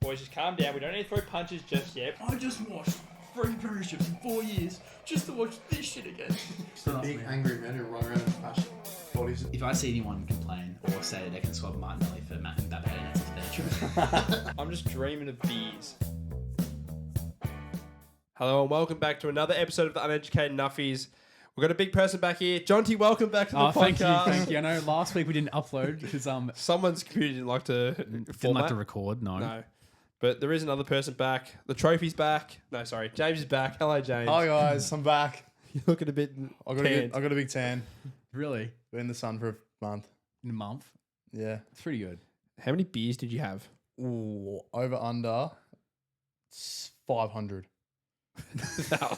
Boys, just calm down. We don't need to throw punches just yet. I just watched 3 premierships in 4 years just to watch this shit again. The big angry men who run around and smash bodies. If I see anyone complain or say that they can swap Martinelli for Matt and Mbappe, that's true. I'm just dreaming of beers. Hello and welcome back to another episode of the Uneducated Nuffies. We've got a big person back here. Jonty, welcome back to the podcast. Thank you. I know last week we didn't upload because Someone's computer didn't like to didn't like to record. No. But there is another person back. The trophy's back. No, sorry. James is back. Hello, James. Hi guys, I'm back. You're looking a bit I got a big tan. Really? Been in the sun for a month. In a month? Yeah. It's pretty good. How many beers did you have? Ooh, over under 500.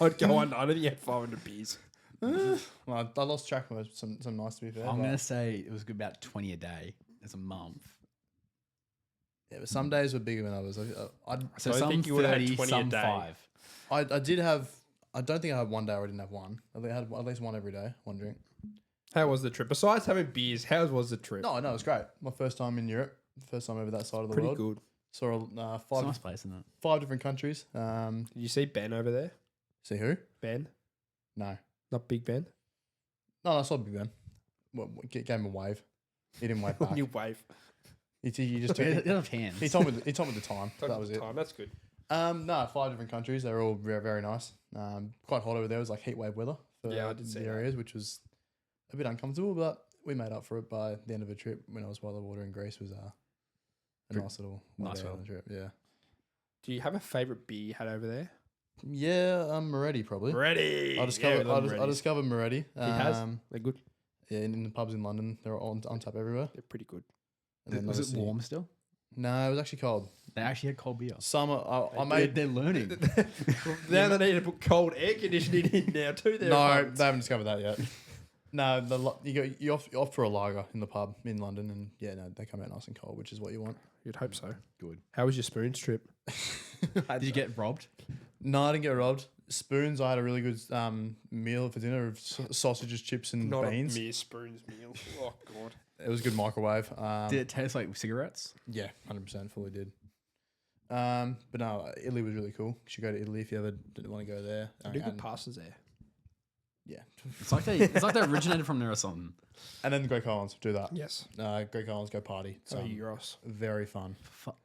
I'd go on. I don't think you had 500 beers. Well, I lost track of some nice to be fair. I'm going to say it was about 20 a day as a month. Yeah, but some days were bigger than others. So I some think you would have had 30, 20 some a day. 5. I did have. I don't think I had one day where I didn't have one. I had at least one every day. One drink. How was the trip? Besides having beers, how was the trip? No, it was great. My first time in Europe. First time over that side of the Pretty world. good. Saw It's a nice place, isn't it? 5 different countries. Did you see Ben over there? See who? Ben? No. Not Big Ben? No, I saw Big Ben. Gave him a wave. He didn't wave back. You wave. He just You took, don't have hands. he told me the time. That was it. That's good. No, 5 different countries. They're all very, very nice. Quite hot over there. It was like heat wave weather for Yeah, I did see the that. areas, which was a bit uncomfortable, but we made up for it by the end of the trip. When I was by the water in Greece, was a nice little Nice day on the trip. Yeah, Do you have a favourite beer you had over there? yeah. Moretti probably. Ready. I discovered Moretti. He has. They're good. Yeah, in the pubs in London, they're on tap everywhere. They're pretty good. And then Was it obviously- warm still? No, it was actually cold. They actually had cold beer. Summer. I made. They're learning. Now they need to put cold air conditioning in now too. No, they haven't discovered that yet. No, you opt for a lager in the pub in London, and yeah, no, they come out nice and cold, which is what you want. You'd hope so. Good. How was your spoons trip? Did you get robbed? No, I didn't get robbed. Spoons. I had a really good meal for dinner of sausages, chips, and Not beans. a mere spoons meal. Oh god. It was a good microwave. Did it taste like cigarettes? Yeah, 100% fully did. But no, Italy was really cool. You should go to Italy if you ever didn't want to go there. Do good And- pastas there. yeah, It's like they originated from there or something. and then Great Islands do that. Yes. Great Islands go party. So So Euros. very fun.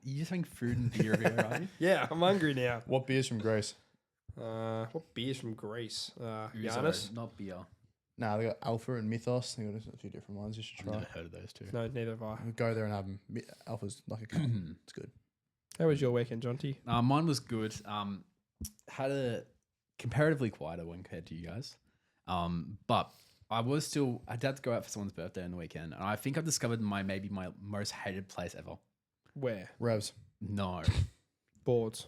You just having food and beer everywhere, are you? Yeah, I'm hungry now. What beers from Greece? What beers from Greece? Ouzo, Giannis? not beer. Nah, they got Alpha and Mythos. They got a few different ones. You should I've try. never heard of those two. No, neither have I. Go there and have them. Alpha's like a cup. It's good. How was your weekend, Jonty? Mine was good. Had a comparatively quieter one compared to you guys. But I had to go out for someone's birthday on the weekend, and I think I've discovered maybe my most hated place ever. Where? Revs. No, Boards.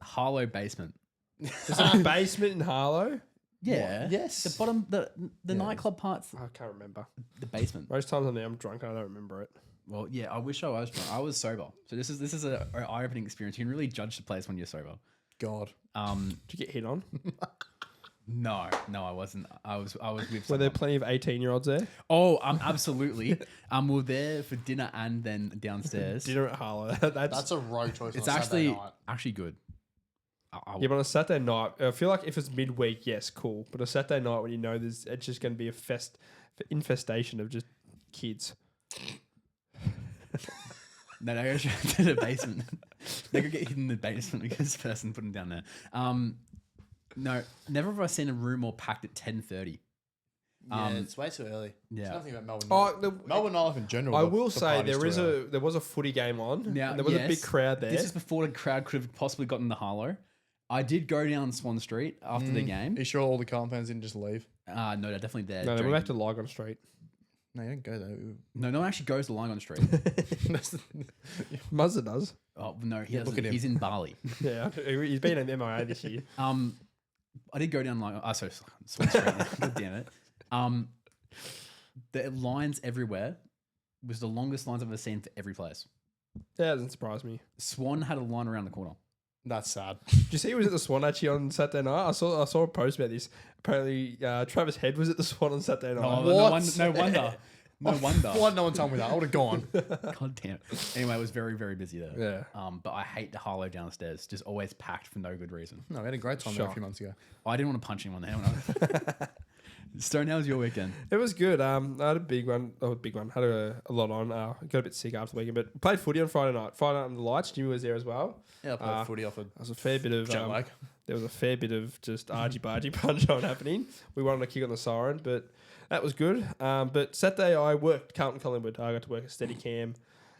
Harlow basement. Is there a basement in Harlow? Yeah. Yes. The bottom, the Yeah. nightclub parts, I can't remember. the basement. Most times I'm drunk and I don't remember it. Well, yeah, I wish I was drunk. I was sober. So this is an eye-opening experience. You can really judge the place when you're sober. God. Did you get hit on? No, I wasn't. I was with Were someone. there plenty of 18-year-olds there? Oh, absolutely. We were there for dinner and then downstairs. Dinner at Harlow. That's a rogue choice. It's on a Saturday actually night. good. Yeah, but on a Saturday night, I feel like if it's midweek, yes, cool. But a Saturday night when you know it's just going to be a infestation of just kids. No, they go straight to the basement. They could get hidden in the basement because the person put them down there. No, never have I seen a room more packed at 10:30. Yeah, it's way too early. Yeah. There's nothing about Melbourne. Oh, Melbourne Nightlife in general. I the- will the say party's there too early. was a footy game on. Now, And there was a big yes, crowd there. This is before the crowd could have possibly gotten the Harlow. I did go down Swan Street after the game. Are you sure all the Carlton fans didn't just leave? No, they're definitely there. No, they during- went back to Lygon Street. No, you don't go there. No one actually goes to Lygon Street. Muzza does. Oh no, he look doesn't. at him. He's in Bali. Yeah, he's been an MIA this year. I did go down Lygon. Sorry, Swan Street. God damn it. The lines everywhere was the longest lines I've ever seen for every place. That doesn't surprise me. Swan had a line around the corner. That's sad. Did you see he was at the Swan actually on Saturday night? I saw a post about this. Apparently, Travis Head was at the Swan on Saturday night. Oh, What? no wonder. No wonder. Why no one told me that? I would have gone. God damn it. Anyway, it was very, very busy there. Yeah. But I hate the Harlow downstairs. Just always packed for no good reason. No, we had a great time there a few months ago. I didn't want to punch anyone there. Stone, how was your weekend? It was good. I had a big one. Oh, a big one. Had a lot on. Got a bit sick after the weekend, but played footy on Friday night. Friday night on the lights. Jimmy was there as well. Yeah, I played footy off a There was a fair bit of jet lag. there was a fair bit of just argy-bargy punch on happening. We won on a kick on the siren, but that was good. But Saturday I worked Carlton Collingwood. I got to work a steady cam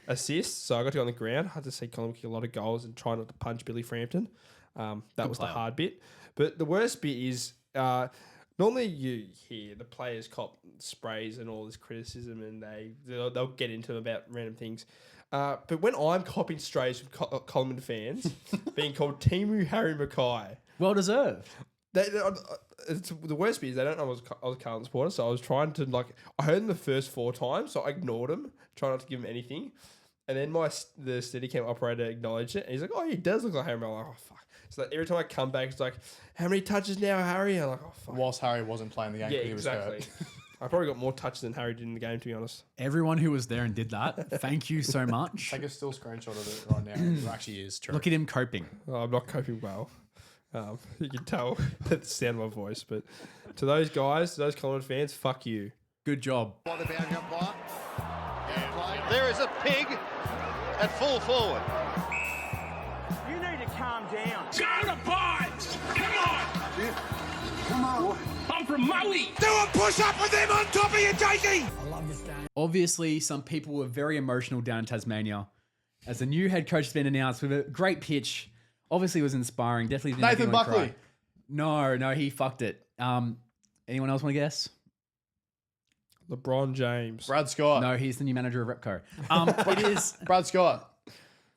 assist, so I got to go on the ground. I had to see Collingwood kick a lot of goals and try not to punch Billy Frampton. That was the hard bit. But the worst bit is normally you hear the players cop sprays and all this criticism, and they'll get into them about random things. But when I'm copping strays from Collingwood fans, being called Timu Harry Mackay, Well deserved. it's the worst bit is they don't know I was a Carlton supporter, so I was trying to I heard them the first 4 times, so I ignored them, trying not to give them anything. And then the Steadicam operator acknowledged it, and he's like, "Oh, he does look like Harry." I'm like, "Oh fuck." So every time I come back, it's like, "How many touches now, Harry?" I'm like, "Oh fuck." Whilst Harry wasn't playing the game, Yeah, he was exactly. hurt. I probably got more touches than Harry did in the game, to be honest. Everyone who was there and did that, thank you so much. Take a still screenshot of it right now. It actually is true. Look at him coping. Oh, I'm not coping well. You can tell at the sound of my voice, but to those guys, to those Collingwood fans, fuck you. Good job. There is a pig at full forward. You need to calm down. Go to pods! Come on! Come on. I'm from Maui. Do a push-up with them on top of you, Jakey! Obviously, some people were very emotional down in Tasmania as the new head coach has been announced with a great pitch. Obviously, it was inspiring. Definitely didn't Nathan make anyone Buckley. cry. No, he fucked it. Anyone else want to guess? LeBron James. Brad Scott. No, he's the new manager of Repco. It is. Brad Scott.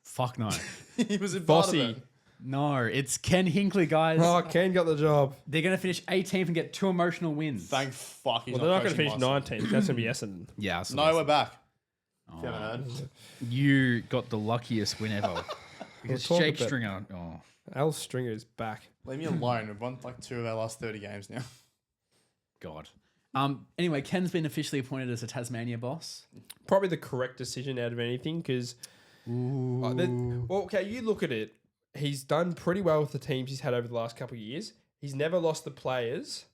Fuck no. He was in part of Bossy. it. No, it's Ken Hinkley, guys. Oh, Ken got the job. They're going to finish 18th and get 2 emotional wins. Thank fuck. He's Well, they're not going to coaching finish Boston. 19th. That's going to be Essendon. Yeah. So No, we're back. Oh. If you haven't heard. You got the luckiest win ever. Because talk Jake about- Stringer. Oh, Al Stringer is back. Leave me alone. We've won like 2 of our last 30 games now. God. Anyway, Ken's been officially appointed as a Tasmania boss. Probably the correct decision out of anything because, okay, you look at it. He's done pretty well with the teams he's had over the last couple of years. He's never lost the players,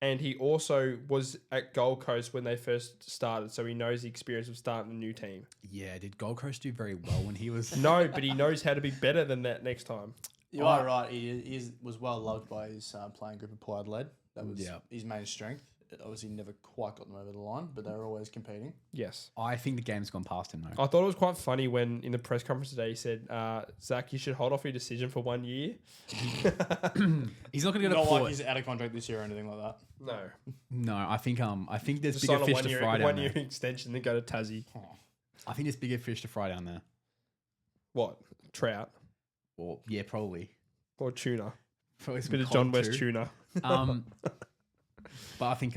and he also was at Gold Coast when they first started, so he knows the experience of starting a new team. Yeah, did Gold Coast do very well when he was... No, but he knows how to be better than that next time. You are right. He was well loved by his playing group of Port Adelaide. That was his main strength. It obviously never quite got them over the line, but they were always competing. Yes. I think the game's gone past him, though. I thought it was quite funny when in the press conference today he said, Zach, you should hold off your decision for 1 year. He's not going to go to Not Port. like he's out of contract this year or anything like that. No. No, I think there's Just bigger sign a fish to fry down one-year there. extension then go to Tassie. I think there's bigger fish to fry down there. What? Trout Or yeah, probably. or tuna? Probably some Bit of cod John West too. tuna. But I think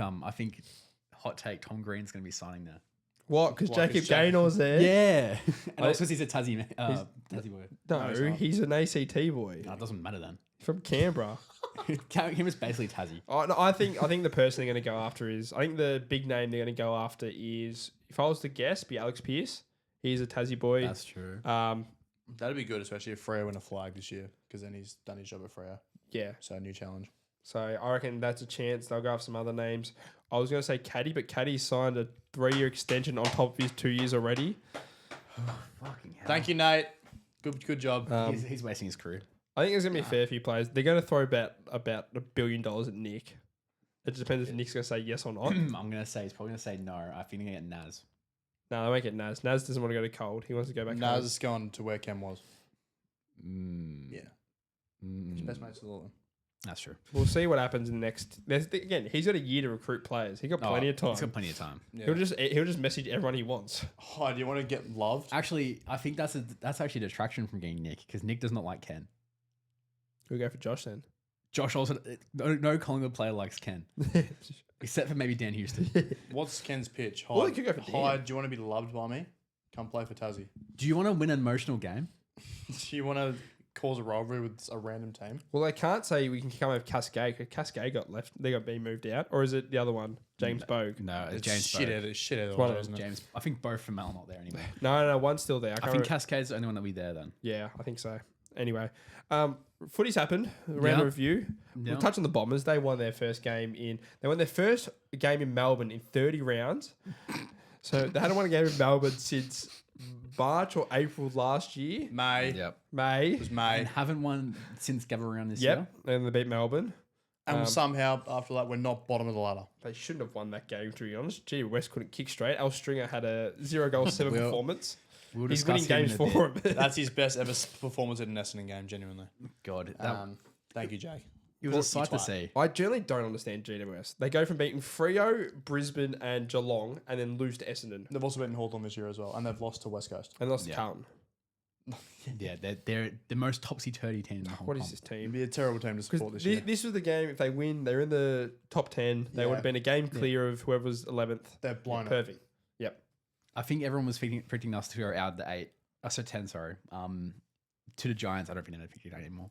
hot take Tom Green's going to be signing there. What? Because Why? Jacob 'Cause Jacob- Gaynor's there? Yeah, and I- also 'cause he's a Tassie Tassie boy. No, he's not. he's an ACT boy No, it doesn't matter then. from Canberra. Him is basically Tassie. No, I think the person they're going to go after is, I think the big name they're going to go after is, if I was to guess, be Alex Pearce. He's a Tassie boy. That's true. That'd be good, especially if Freo win a flag this year, because then he's done his job at Freo. Yeah. So, new challenge. So I reckon that's a chance. They'll go after some other names. I was going to say Caddy, but Caddy signed a 3-year extension on top of his 2 years already. Fucking hell. Thank you, Nate. Good job. He's wasting his career. I think there's going to be a fair few players. They're going to throw about $1 billion at Nick. It just depends if Nick's going to say yes or not. I'm going to say he's probably going to say no. I think he's going to get Naz. No, they won't get Naz. Naz doesn't want to go to cold. He wants to go back home. Naz is going to where Cam was. Yeah. His best mate's the Lawton. That's true. We'll see what happens in the next. Again, he's got a year to recruit players. He got plenty of time. He's got plenty of time. Yeah. He'll just message everyone he wants. Oh, do you want to get loved? Actually, I think that's actually a detraction from getting Nick because Nick does not like Ken. We'll go for Josh then. Josh also no Collingwood player likes Ken, except for maybe Dan Houston. What's Ken's pitch? Hyde, Well, he could go for Dan. Hyde, do you want to be loved by me? Come play for Tassie. Do you want to win an emotional game? Do you want to cause a rivalry with a random team. Well, they can't say we can come over Cascade because Cascade got left. They got being moved out. Or is it the other one? James Bogue? No, it's James shit Bogue. out of shit out of one order, of isn't it? James. I think both from Mal not there anymore. No, one's still there. I can't think remember. Cascade's the only one that will be there then. Yeah, I think so. Anyway, footy's happened. Round of review. We'll touch on the Bombers. They won their first game in. They won their first game in Melbourne in 30 rounds. So they hadn't won a game in Melbourne since March or April last year. May. Yep. May. It was May. And haven't won since Gabba round this Yep. year. And they beat Melbourne. And somehow, after that, we're not bottom of the ladder. They shouldn't have won that game, to be honest. Gee, West couldn't kick straight. Al Stringer had a 0-goal 7 We'll- performance. We'll He's discuss winning him in games a for bit. him. That's his best ever performance in an Essendon game, genuinely. God, that, Thank you, Jake. it was a sight to twat. see. I generally don't understand GWS. They go from beating Freo, Brisbane, and Geelong, and then lose to Essendon. They've also beaten Hawthorn this year as well, and they've lost to West Coast. And lost to Yeah. Carlton. Yeah, they're the most topsy-turvy team in the whole What is comp. this It'd team? be a terrible team to support Because this year. this was the game, if they win, they're in the top 10. They Yeah. would have been a game clear of whoever's 11th. They've blown it. Perfect. Yep. I think everyone was predicting us to go out the 8. So 10, sorry. To the Giants, I don't think they're predicting that anymore.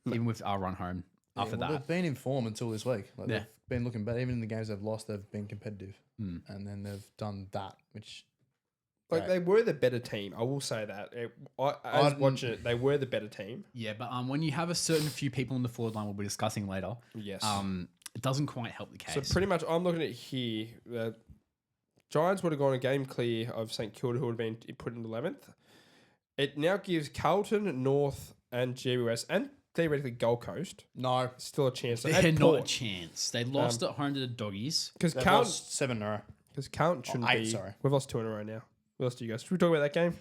Even with our run home after well, that. They've been in form until this week. Like, Yeah. They've been looking better. Even in the games they've lost, they've been competitive. And then they've done that, which... Like, Right. they were the better team. I will say that. As watching it, they were the better team. Yeah, but when you have a certain few people in the forward line we'll be discussing later, Yes. it doesn't quite help the case. So pretty much, I'm looking at here. The Giants would have gone a game clear of St Kilda, who would have been put in 11th. It now gives Carlton, North, and GWS, and theoretically Gold Coast No. still a chance. they're And not a Port. chance. They lost at home to the Doggies. Because They've Carlton, lost 7 in a row. shouldn't 8, be. sorry. We've lost 2 in a row now. We lost to you guys. Should we talk about that game?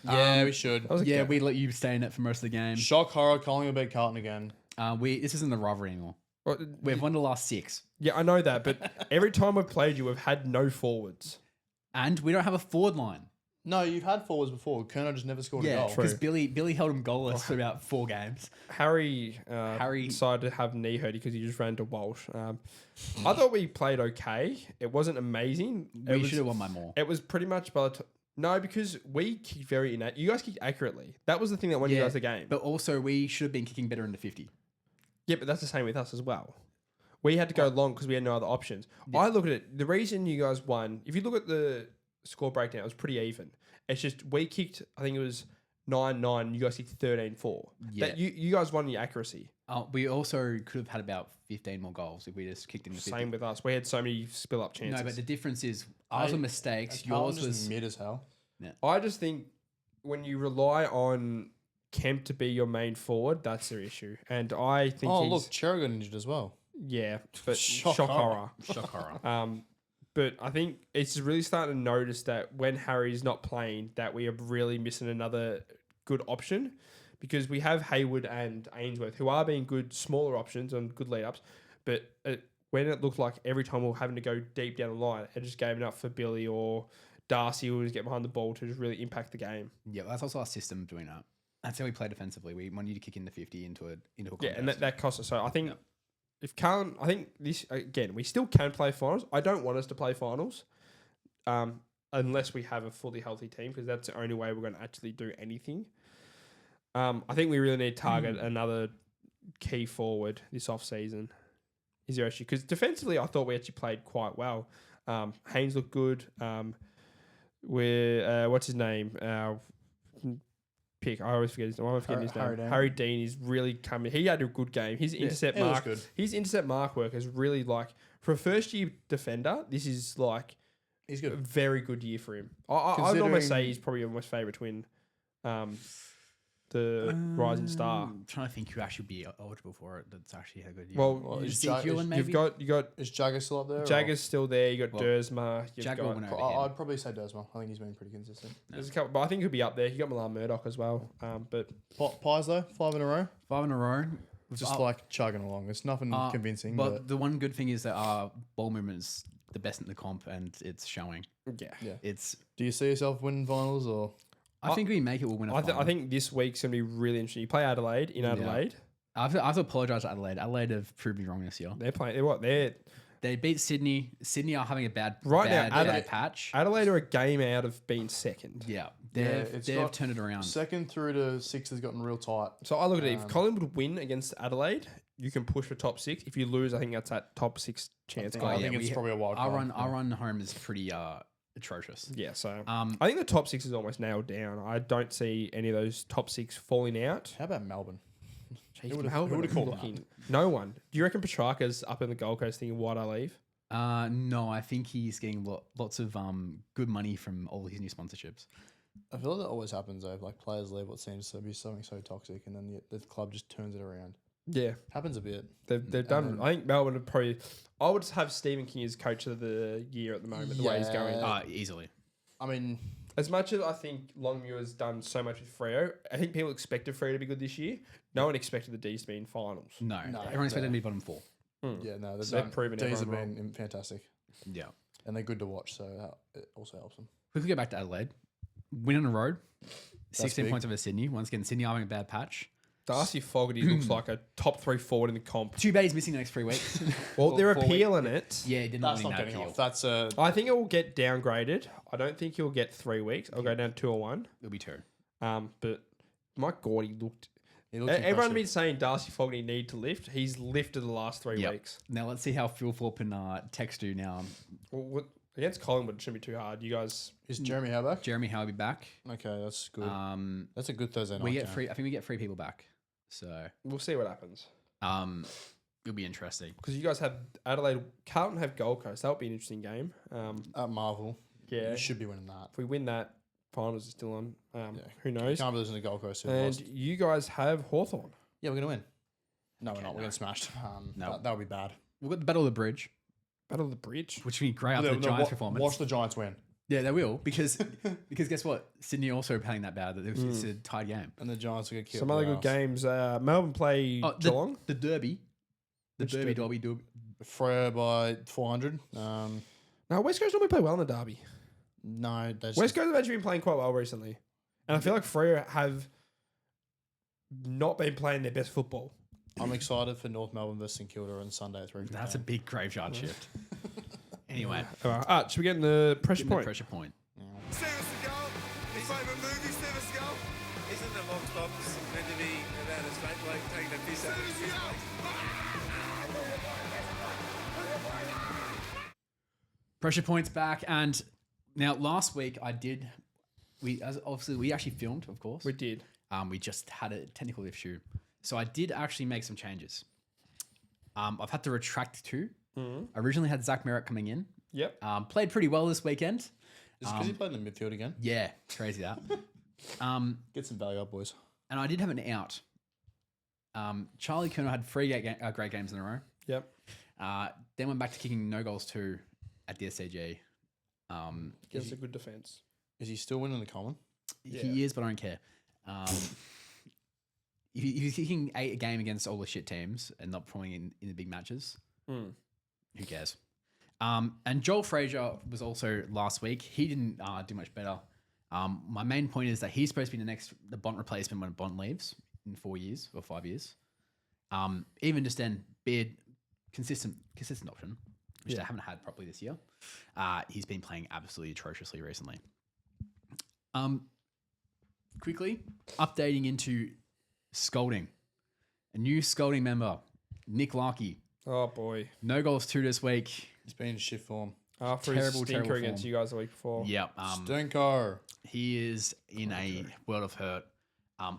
Yeah, we should. That was a Yeah, game. we let you stay in it for most of the game. Shock horror, Collingwood beat Carlton again. This isn't the rivalry anymore. Well, We've won the last 6. yeah, I know that, but every time we've played you, we've had no forwards. And we don't have a forward line. No, you've had forwards before. Kerno just never scored a goal. true. because Billy held him goalless for about 4 games. Harry decided to have knee hurty because he just ran to Walsh. I thought we played okay. It wasn't amazing. We should have won by more. It was pretty much by the no, because we kicked very inaccurate. You guys kicked accurately. That was the thing that won you guys the game. But also, we should have been kicking better in the 50. Yeah, but that's the same with us as well. We had to go long because we had no other options. I look at it. The reason you guys won, if you look at the score breakdown, it was pretty even. It's just we kicked, I think it was 9-9, and you guys kicked 13-4. Yeah. That you guys won your accuracy. We also could have had about 15 more goals if we just kicked in the 50. Same with us. We had so many spill up chances. No, but the difference is ours were mistakes. Carlton Yours just was. mid as hell. I just think when you rely on Kemp to be your main forward, that's their issue. And I think Oh, he's... look, Cherry got injured as well. Yeah, but Shock shock horror. horror. Shock horror. But I think it's really starting to notice that when Harry's not playing, that we are really missing another good option because we have Hayward and Ainsworth, who are being good smaller options and good lead ups. But when it looked like every time we were having to go deep down the line, it just gave enough for Billy or Darcy who was get behind the ball to just really impact the game. Yeah, that's also our system doing that. That's how we play defensively. We want you to kick in the 50 into a contest. Yeah, and that costs us. So I think if Carlton, I think this again, we still can play finals. I don't want us to play finals, unless we have a fully healthy team, because that's the only way we're going to actually do anything. I think we really need to target another key forward this off season. Is there actually because defensively, I thought we actually played quite well. Haynes looked good. What's his name? Pick. I always forget his name. I'm forgetting his name. Harry Dean. Harry Dean is really coming. He had a good game. His intercept it was mark. good. His intercept mark work is really like for a first year defender. This is like He's a good. very good year for him. I'd almost Considering- say he's probably my favourite twin. The rising star. I'm trying to think who actually be eligible for it. That's actually had a good year. Well, is Zeke Ewan, maybe? you got Is Jagger still up there? Jagger's still there. You got Well, Dersma. You've Jagger got went over him. I'd probably say Desmond. I think he's been pretty consistent. there's a couple, but I think he'll be up there. You got Milan Murdoch as well. But Pies though, 5 in a row. 5 in a row. Just like chugging along. It's nothing convincing. But the one good thing is that our ball movement is the best in the comp, and it's showing. yeah, It's. do you see yourself winning finals or? I think we make it. We'll win a I final. think this week's gonna be really interesting. You play Adelaide in Adelaide. I have to apologise to Adelaide. Adelaide have proved me wrong this year. They're playing. They're what? They're They beat Sydney. Sydney are having a bad Adelaide- patch. Adelaide are a game out of being second. Yeah, it's they've got turned it around. Second through to 6 has gotten real tight. So I look at it. If Collingwood win against Adelaide, you can push for top 6. If you lose, I think that's that top 6 chance. I think it's probably a wild card. Our run home is pretty atrocious. Yeah, so I think the top 6 is almost nailed down. I don't see any of those top 6 falling out. How about Melbourne? Who would've called that? No one. Do you reckon Petrarca's up in the Gold Coast thinking, why'd I leave? No, I think he's getting lots of good money from all his new sponsorships. I feel like that always happens though. Like players leave what seems to be something so toxic, and then the club just turns it around. Yeah. Happens a bit. They've done. I think Melbourne would probably. I would have Stephen King as coach of the year at the moment. The way he's going. Easily. I mean, As much as I think Longmuir has done so much with Freo, I think people expected Freo to be good this year. No one expected the D's to be in finals. No, everyone expected them to be bottom 4. yeah, no, They've proven D's have everyone been fantastic, Yeah. and they're good to watch. So it also helps them. Quickly go back to Adelaide. Win on the road. 16 big. points over Sydney. Once again, Sydney are having a bad patch. Darcy Fogarty looks like a top 3 forward in the comp. Too bad he's missing the next 3 weeks. Well, they're 4 weeks. appealing it. Yeah, he did not That's win not that getting appeal. off. That's a I think it will get downgraded. I don't think he'll get 3 weeks. I'll go down 2 or 1. It'll be 2. But Mike Gordy looked. he looks Everyone's impressive. been saying Darcy Fogarty need to lift. He's lifted the last 3 Yep. weeks. Now let's see how Phil Thorpe and Tex do now. Well, against Collingwood, it shouldn't be too hard. You guys. Is Jeremy Howe back? Jeremy Howe will be back. Okay, that's good. That's a good Thursday night. We get game. 3. I think we get 3 people back. So We'll see what happens. it'll be interesting. Because you guys have Adelaide, Carlton have Gold Coast. That would be an interesting game. At Marvel. Yeah. You should be winning that. If we win that, finals is still on. Who knows? Can't be losing to Gold Coast. Who And lost. you guys have Hawthorn. Yeah, we're gonna win. No, we're not. We're getting smashed. No. That would be bad. We've got the Battle of the Bridge, Battle of the Bridge. which will be great after the Giants performance. Watch the Giants win. Yeah, they will because guess what? Sydney also playing that bad that it's a tied game. And the Giants will get killed. Some other good games. Melbourne play Geelong. The Derby. The Which Derby. Freo by 400. No, West Coast normally play well in the derby. No, there's West Coast have actually been playing quite well recently. And I feel like Freo have not been playing their best football. I'm excited for North Melbourne versus St Kilda on Sunday at 3. That's a big graveyard shift. Anyway, All right, should we get in the pressure give me the point? pressure point. Serious to go. His favourite movie, Serious to go. Isn't the Vox Pops meant to be about a straight bloke taking a piss out of his Pressure points back, and now last week we actually filmed, of course. We did. We just had a technical issue, so I did actually make some changes. I've had to retract 2. I originally had Zach Merritt coming in. Yep. Played pretty well this weekend. Is it because he played in the midfield again? Yeah, crazy that. Get some value up, boys. And I did have an out. Charlie Kerner had 3 great games in a row. Yep. Then went back to kicking no goals 2 at the SCG. Gives a good defence. Is he still winning the Common? He is, but I don't care. He was kicking 8 a game against all the shit teams and not performing in the big matches. Who cares? And Joel Frazier was also last week. He didn't do much better. My main point is that he's supposed to be the Bont replacement when Bont leaves in 4 years or 5 years. Even just then, Beard, consistent option, which they haven't had properly this year. He's been playing absolutely atrociously recently. Quickly, updating into scolding. A new scolding member, Nick Larkey. Oh, boy. No goals 2 this week. He's been in shit form. After Terrible, his terrible stinker against form. you guys the week before. Yeah. Stinker. He is in a world of hurt.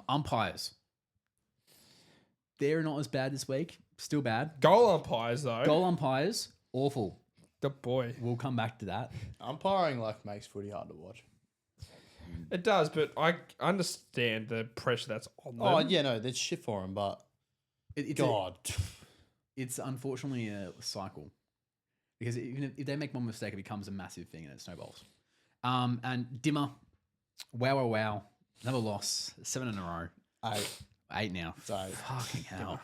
Umpires. They're not as bad this week. Still bad. Goal umpires, though. Goal umpires, awful. The boy. We'll come back to that. Umpiring makes footy hard to watch. It does, but I understand the pressure that's on them. Oh yeah, no, that's shit for him. But God, It's unfortunately a cycle. Because even if they make one mistake, it becomes a massive thing and it snowballs. And Dimmer, wow. Another loss. 7 in a row. 8 now. It's 8. Fucking hell.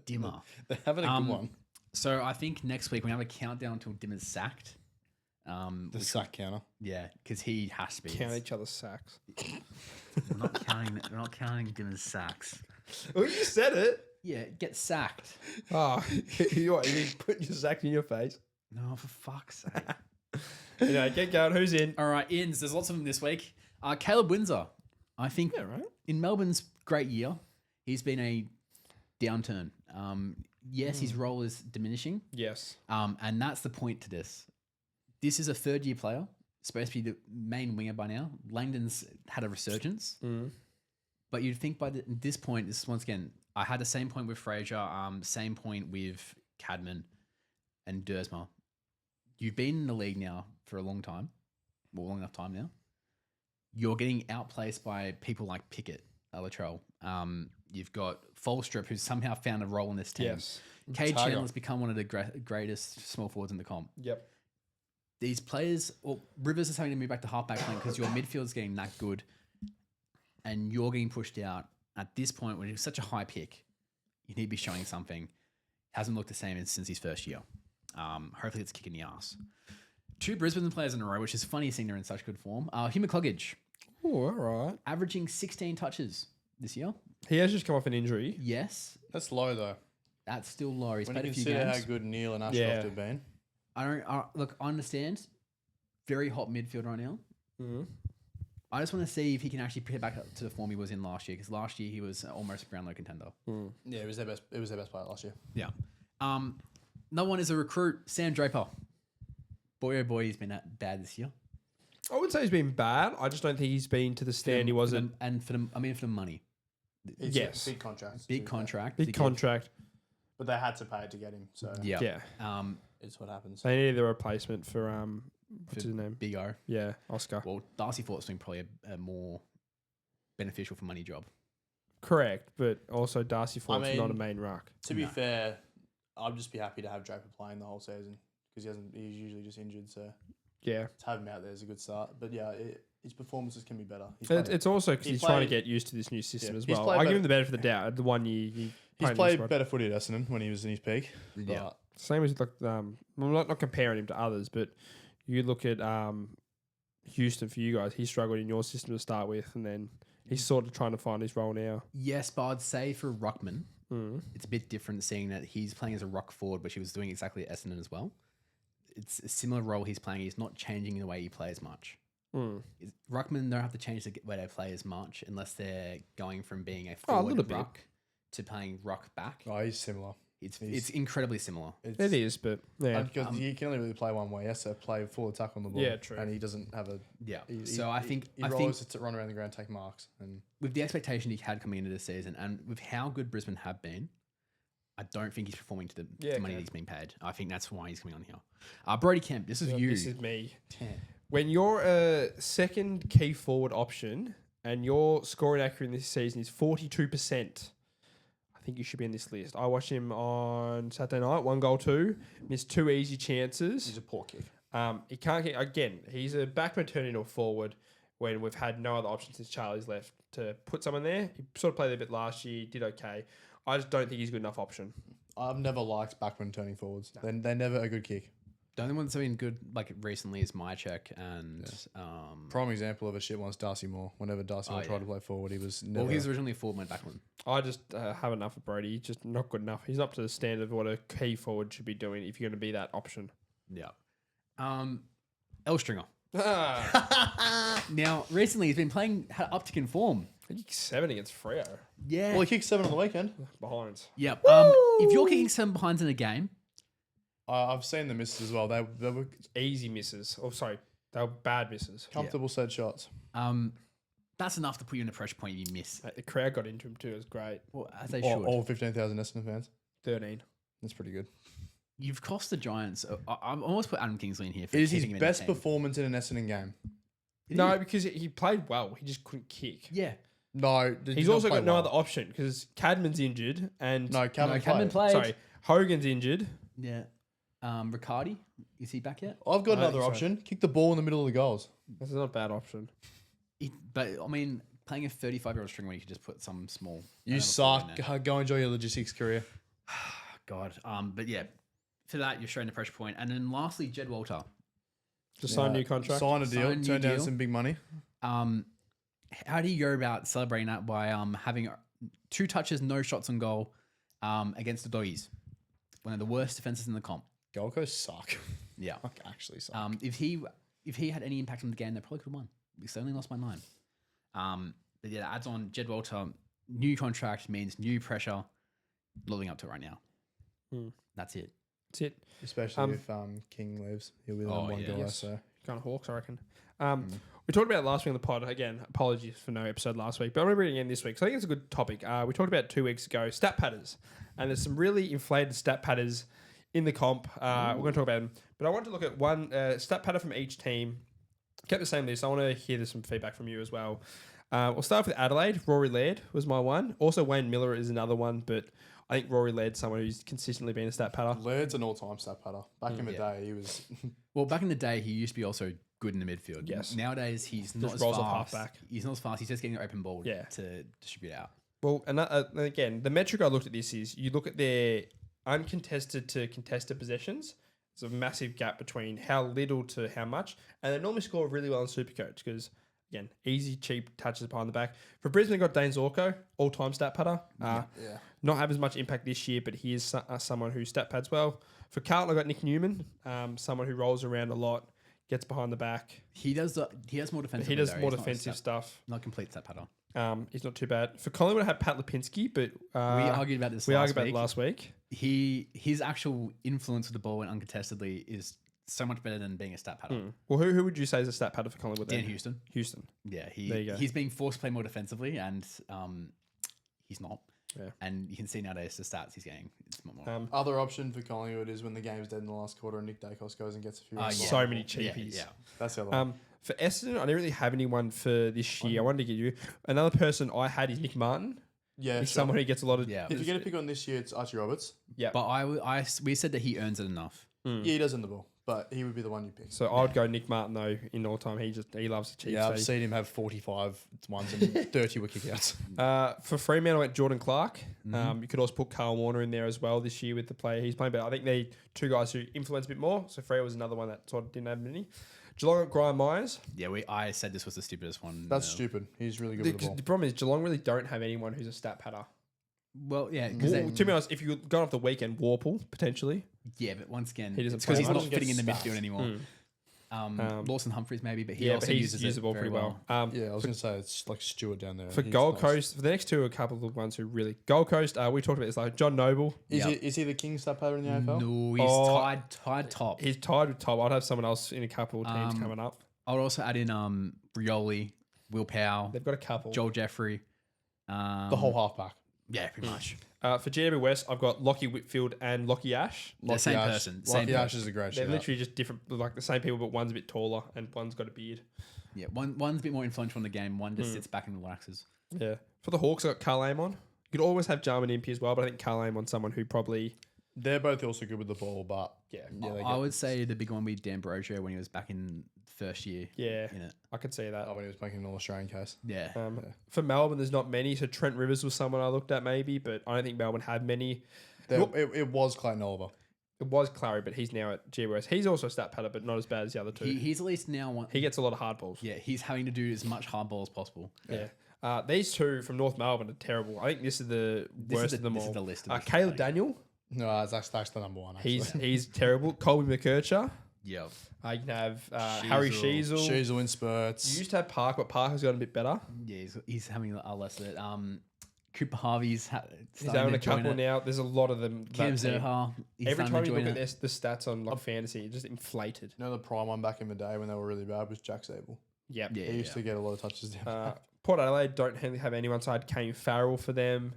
Dimmer. They're having a good one. So I think next week we have a countdown until Dimmer's sacked. The sack counter. Yeah, because he has to be. Count each other's sacks. We're not counting Dimmer's sacks. Well, you said it. Yeah, get sacked. Oh, you mean put your sack in your face? No, for fuck's sake. Anyway, get going. Who's in? All right, ins. There's lots of them this week. Caleb Windsor. I think Right? in Melbourne's great year, he's been a downturn. Yes, his role is diminishing. Yes. And that's the point to this. This is a third-year player, supposed to be the main winger by now. Langdon's had a resurgence. But you'd think by this point, this is once again, I had the same point with Fraser, same point with Cadman and Dersma. You've been in the league now for a long time, well, long enough time now. You're getting outplaced by people like Pickett, Latrell. You've got Folstrip, who's somehow found a role in this team. Yes. Cade Tiger. Chandler's become one of the greatest small forwards in the comp. Yep. These players, well, Rivers is having to move back to halfback lane because your midfield's getting that good and you're getting pushed out at this point when it's such a high pick. You need to be showing something. Hasn't looked the same since his first year. Hopefully it's a kick in the ass. 2 Brisbane players in a row, which is funny seeing they're in such good form. Hugh McCluggage, Oh, all right. averaging 16 touches this year. He has just come off an injury. Yes, That's low though. that's still low. He's When you played a few consider games. how good Neil and Ashcroft Yeah. have been. I don't look. I understand. Very hot midfield right now. I just want to see if he can actually get back up to the form he was in last year. Because last year he was almost a Brownlow contender. Yeah, it was their best. It was their best player last year. Yeah. No one is a recruit. Sam Draper. Boy, oh boy, he's been bad this year. I wouldn't say he's been bad. I just don't think he's been to the stand he wasn't. For the money. It's Yes. big contract. Big contract. Big contract. But they had to pay it to get him. So Yeah. Yeah. it's what happens. They needed a replacement for what's his name? Big O. Yeah, Oscar. Well, Darcy Fort's doing probably a more beneficial for money job. Correct, but also Darcy Ford's mean, not a main ruck. To be fair, I'd just be happy to have Draper playing the whole season because he's usually just injured. So Yeah. to have him out there is a good start. But yeah, his performances can be better. It's also because he's he's trying to played- get used to this new system Yeah. as He's well. played I give better- him the benefit of the doubt. The 1 year He's played in played this one. better footy at Essendon when he was in his peak. Yeah. But Same as like I'm not comparing him to others, but you look at Houston for you guys. He struggled in your system to start with, and then he's sort of trying to find his role now. Yes, but I'd say for Ruckman, it's a bit different seeing that he's playing as a ruck forward, which he was doing exactly at Essendon as well. It's a similar role he's playing. He's not changing the way he plays much. Ruckman don't have to change the way they play as much unless they're going from being a forward little bit. ruck to playing ruck back. oh, he's similar. It's incredibly similar. It is, but yeah. Because he can only really play one way. He has to play full attack on the ball. Yeah, true. And he doesn't have a. Yeah. He, So I think he rolls to run around the ground, take marks, and with the expectation he had coming into the season and with how good Brisbane have been, I don't think he's performing to the money that he's being paid. I think that's why he's coming on here. Brody Kemp, this is you. This is me. When you're a second key forward option and your scoring accuracy this season is 42%, I think you should be in this list. I watched him on Saturday night, 1 goal, 2, missed 2 easy chances. he's a poor kick. He can't get, again, he's a backman turning into a forward when we've had no other option since Charlie's left to put someone there. He sort of played a bit last year, did okay. I just don't think he's a good enough option. I've never liked backman turning forwards. They're never a good kick. The only ones that have been good like recently is Mychek and Prime example of a shit one's Darcy Moore. Whenever Darcy Moore tried to play forward, he was never. well, he was originally a forward, went backward. I just have enough of Brody. He's just not good enough. He's not up to the standard of what a key forward should be doing if you're going to be that option. Yeah. Elstringer. Ah, Now, recently he's been playing had uptick in form. I think 7 against Freo. Yeah. Well, he kicked 7 on the weekend. Behind. Yep. If you're kicking 7 behinds in a game, I've seen the misses as well. They were Easy misses. Oh, sorry. They were bad misses. comfortable set shots. that's enough to put you in a pressure point if you miss. The crowd got into him too. It was great. Well, as they All, should. all 15,000 Essendon fans. 13. That's pretty good. You've cost the Giants. I almost put Adam Kingsley in here. For It is his keeping him in the best team. performance in an Essendon game. No, because he played well. He just couldn't kick. Yeah. No, He's also got no other option because Cadman's injured and No, Cameron Cadman played. played. sorry, Hogan's injured. Yeah. Riccardi, is he back yet? I've got another think so. option. Kick the ball in the middle of the goals. This is not a bad option. But I mean, playing a 35-year-old stringer when you could just put some small. You another suck. forward in there. Go enjoy your logistics career. God. But yeah, for that you're showing the pressure point. And then lastly, Jed Walter. Just sign a new contract. Sign a deal. Sign a new Turn down deal. some big money. How do you go about celebrating that by having 2 touches, no shots on goal against the Doggies? One of the worst defenses in the comp. Gold Coast suck. Yeah. Like, actually suck. If he had any impact on the game, they probably could have won. Because they only lost by 9. But yeah, that adds on Jed Walter. New contract means new pressure. Living up to it right now. That's it. That's it. Especially if King leaves. He'll be the number one guy. Yes. So Kind of Hawks, I reckon. We talked about it last week on the pod. Again, apologies for no episode last week, but I'm going to bring it again this week. So I think it's a good topic. We talked about 2 weeks ago, stat padders. And there's some really inflated stat padders in the comp. We're going to talk about them. But I want to look at one stat padder from each team. Kept the same list. I want to hear some feedback from you as well. We'll start with Adelaide. Rory Laird was my one. Also, Wayne Miller is another one, but I think Rory Laird's someone who's consistently been a stat padder. Laird's an all-time stat padder. Back in the day, he was... Well, back in the day, he used to be also good in the midfield. Yes. Nowadays, he's not as rolls fast. off halfback. He's not as fast. He's just getting an open ball Yeah. to distribute out. Well, and again, the metric I looked at this is you look at their uncontested to contested possessions. There's a massive gap between how little to how much. And they normally score really well in Supercoach because, again, easy, cheap touches behind the back. For Brisbane, got Dane Zorko, all-time stat padder. Not have as much impact this year, but he is someone who stat pads well. For Carlton, I got Nick Newman, someone who rolls around a lot, gets behind the back. He does more defensive. He does more defensive stuff. Not complete stat padder. He's not too bad. For Collingwood, I had Pat Lipinski, but We argued about this last week. His actual influence with the ball and uncontestedly is so much better than being a stat padder. Well, who would you say is a stat padder for Collingwood then? Dan Houston. Houston. Yeah, There you go. he's being forced to play more defensively, and he's not. Yeah. And you can see nowadays the stats he's getting. It's not more. Other option for Collingwood is when the game's dead in the last quarter and Nick Dacos goes and gets a few. So many cheapies. Yeah. That's the other one. For Essendon, I didn't really have anyone for this year. I wanted to give you another person I had is Nick Martin. Yeah, He's sure. someone who gets a lot of. Yeah. If you're going to pick on this year, it's Archie Roberts. Yeah. But we said that he earns it enough. Yeah, he does in the ball, but he would be the one you pick. So I would go Nick Martin though in all time. He loves the cheap. Yeah, I've seen him have 45 ones and 30 were kickouts. For Fremantle, I went Jordan Clark. You could also put Carl Warner in there as well this year with the player he's playing. But I think they 2 guys who influence a bit more. So Freo was another one that sort of didn't have many. Geelong got Graham Myers. Yeah, I said this was the stupidest one. That's stupid. He's really good with the ball. The problem is Geelong really don't have anyone who's a stat padder. Well, yeah, To be honest, if you're going off the weekend, Warple potentially. yeah, but once again, He doesn't it's because play he's not much. fitting in the Doesn't get midfield anymore. Lawson Humphries maybe, but he Yeah, also but he uses uses it the ball very pretty well. Yeah, I was going to say it's like Stewart down there. For He's Gold nice. Coast, for the next two, a couple of ones who really Gold Coast. We talked about this like John Noble. Is he the king stat padder in the AFL? No, he's Oh, tied top. He's tied with Tom. I'd have someone else in a couple of teams coming up. I would also add in Rioli, Will Powell, They've got a couple. Joel Jeffrey. The whole halfback. Yeah, pretty much. For GW West, I've got Lockie Whitfield and Lockie Ash. The same person. Same Lockie Ash person. is a great They're shout. literally just different, like the same people, but one's a bit taller and one's got a beard. Yeah, one's a bit more influential in the game. One just sits back and relaxes. Yeah. For the Hawks, I got Carl Amon. You could always have Jarman Impey as well, but I think Carl Amon's someone who probably... They're both also good with the ball, but Yeah. I would say the big one would be D'Ambrosio when he was back in first year. Yeah. In it. I could see that. when he was making an All-Australian case. Yeah. For Melbourne, there's not many. So Trent Rivers was someone I looked at maybe, but I don't think Melbourne had many. It was Clayton Oliver. It was Clary, but he's now at GWS. He's also a stat padder, but not as bad as the other two. He's at least now one. He gets a lot of hard balls. Yeah, he's having to do as much hard ball as possible. Yeah. These two from North Melbourne are terrible. I think this is the worst of them all. This is the list. Caleb Daniel, No, that's the number one. Actually. he's terrible. Colby McKercher. Yep. You can have Harry Sheasel. Sheasel in You spurts. used to have Park, but Parker's gotten a bit better. Yeah, he's having a less of it. Cooper Harvey's He's having a couple now. There's a lot of them. Cam that team. Zerha. Every time you look at the stats on like fantasy, it's just inflated. You know the prime one back in the day when they were really bad was Jack Sable. Yep. Yeah, He used to get a lot of touches down. Port Adelaide don't have anyone, so I had Kane Farrell for them.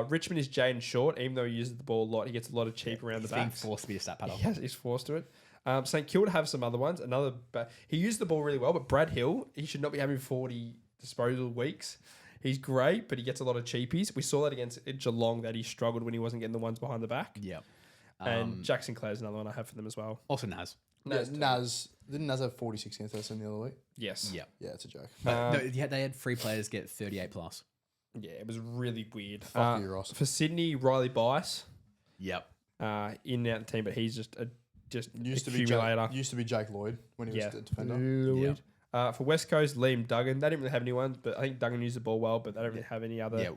Richmond is Jaden Short, even though he uses the ball a lot, he gets a lot of cheap around he's the being back. forced to be a stat padder. Yes, he's forced to it. St Kilda have some other ones. He used the ball really well, but Brad Hill, he should not be having 40 disposal weeks. He's great, but he gets a lot of cheapies. We saw that against Geelong that he struggled when he wasn't getting the ones behind the back. Yep. And Jackson Clare's another one I have for them as well. Also Naz. Naz didn't Naz have 46 against us in the other week? Yes. Yep. Yeah, it's a joke. No, they had 3 players get 38 plus. Yeah, it was really weird. Fuck you, Ross. For Sydney, Riley Bice Yep. in and out the team, but he's just Used accumulator. to be Jake Lloyd when he was the defender. Lloyd. For West Coast, Liam Duggan. They didn't really have anyone, but I think Duggan used the ball well, but they don't really have any other. Yeah.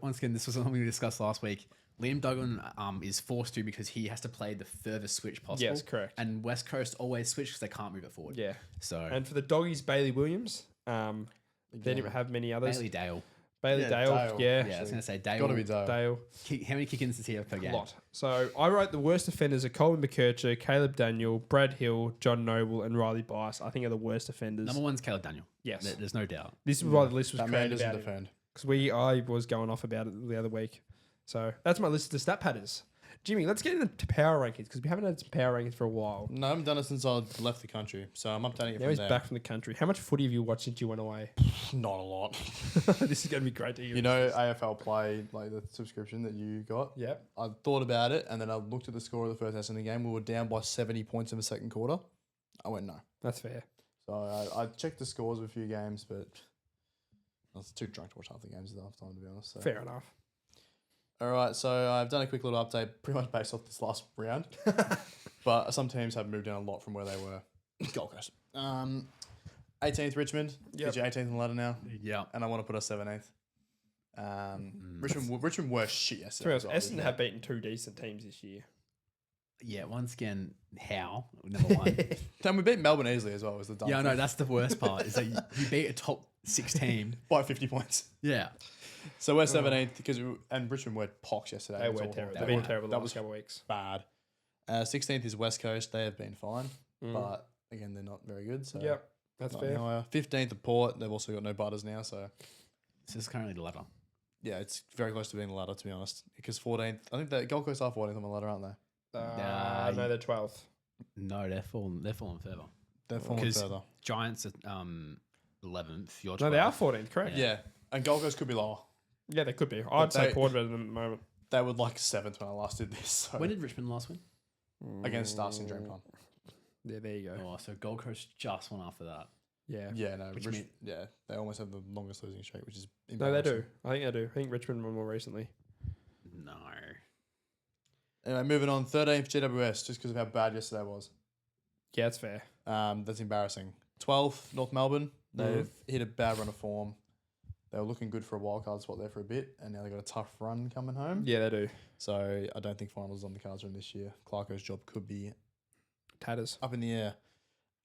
Once again, this was something we discussed last week. Liam Duggan is forced to because he has to play the furthest switch possible. Yes, correct. And West Coast always switch because they can't move it forward. Yeah. So And for the doggies, Bailey Williams. They didn't have many others. Bailey Dale. Bailey Yeah, Dale. Dale. Yeah. Yeah, I was going to say Dale. Gotta be Dale. Dale. How many kick-ins does he have per A game? lot. So I wrote the worst offenders are Colin McKercher, Caleb Daniel, Brad Hill, John Noble, and Riley Bice. I think are the worst offenders. Number one's Caleb Daniel. Yes. There's no doubt. This is why the list was That man created doesn't about it. defend. Because I was going off about it the other week. So that's my list of the stat padders. Jimmy, let's get into power rankings because we haven't had some power rankings for a while. No, I haven't done it since I left the country, so I'm updating it Now from he's there. back from the country. How much footy have you watched since you went away? Not a lot. This is going to be great to hear. You know AFL Play, like the subscription that you got? Yeah. I thought about it, and then I looked at the score of the first Essendon game. We were down by 70 points in the second quarter. I went, no. That's fair. So I checked the scores of a few games, but I was too drunk to watch half the games at half time, to be honest. So. Fair enough. All right, so I've done a quick little update, pretty much based off this last round. But some teams have moved down a lot from where they were. Gold Coast. 18th Richmond. Yep. You're 18th on the ladder now. Yeah. And I want to put us 17th. Richmond were shit To be yesterday. honest, as well, Essendon didn't have beaten two decent teams this year. Yeah, once again, how? Number one. they? And we beat Melbourne easily as well. Was the dumb Yeah, I know. thing. That's the worst part is that you beat a top 6 team. By 50 points. Yeah. So we're 17th because and Richmond were pox yesterday. They It was were awful. terrible. They They've been were. terrible the That last was couple of weeks. bad. 16th is West Coast. They have been fine, but again, they're not very good. So Yep, that's not fair. higher. 15th at Port. They've also got no butters now, so This is currently the ladder. yeah, it's very close to being the ladder, to be honest. Because 14th, I think the Gold Coast are 14th on the ladder, aren't they? No, they're 12th. No, they're falling further. They're falling Because further. Giants at 11th. You're No, they are 12th. 14th, correct? Yeah, and Gold Coast could be lower. Yeah, they could be. I'd say they- Port better than at the moment. They were like 7th when I last did this. So When did Richmond last win? against us in Dreamcon. Yeah, there you go. Oh, so Gold Coast just won after that. Yeah. Yeah, no, Which yeah, they almost have the longest losing streak, which is No, they do. embarrassing. I think they do. I think Richmond won more recently. No. Anyway, moving on. 13th GWS, just because of how bad yesterday was. Yeah, that's fair. That's embarrassing. 12th, North Melbourne. They've hit a bad run of form. They were looking good for a wildcard spot there for a bit, and now they've got a tough run coming home. Yeah, they do. So I don't think finals on the cards from this year. Clarko's job could be Tatters. up in the air.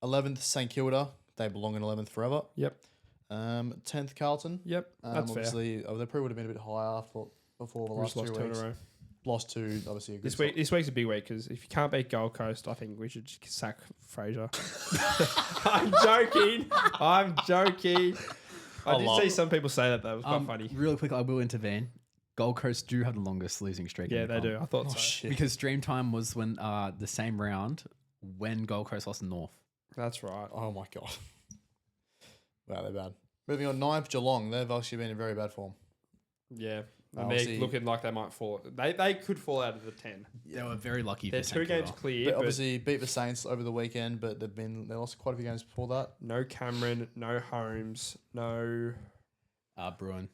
11th, St Kilda. They belong in 11th forever. Yep. 10th, Carlton. Yep. That's fair. Obviously, they probably would have been a bit higher before the We last just 2 lost two in weeks. a row. Lost to, obviously, a good This week's a big week because if you can't beat Gold Coast, I think we should just sack Fraser. I'm joking. I'm joking. I did see some people say that though. It was quite funny. Real quick, I will intervene. Gold Coast do have the longest losing streak. Yeah, in the they comp. do. I thought Oh, so. shit. Because Dreamtime was when the same round when Gold Coast lost to North. That's right. Oh, my God. Wow, they're bad. Moving on, 9th, Geelong. They've actually been in very bad form. Yeah. And Obviously- they're looking like they might fall. They could fall out of the 10. They were very lucky. They're for two St. games Kilda. clear, But but obviously beat the Saints over the weekend, but they lost quite a few games before that. no Cameron, no Holmes, no Bruin.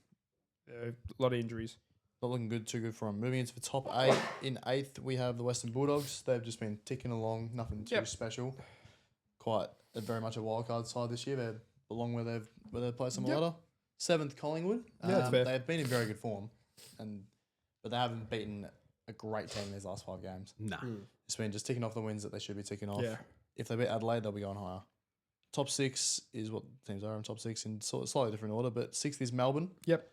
a lot of injuries. Not looking too good for them. Moving into the top 8. In 8th, we have the Western Bulldogs. They've just been ticking along, nothing too Yep. special. Very much a wildcard side this year. They belong where they've played some Yep. ladder. 7th, Collingwood. Yeah, that's fair. They've been in very good form, but they haven't beaten a great team in these last 5 games. Nah. It's been just ticking off the wins that they should be ticking off. Yeah. If they beat Adelaide, they'll be going higher. Top 6 is what teams are in top 6 in slightly different order, but 6th is Melbourne. Yep.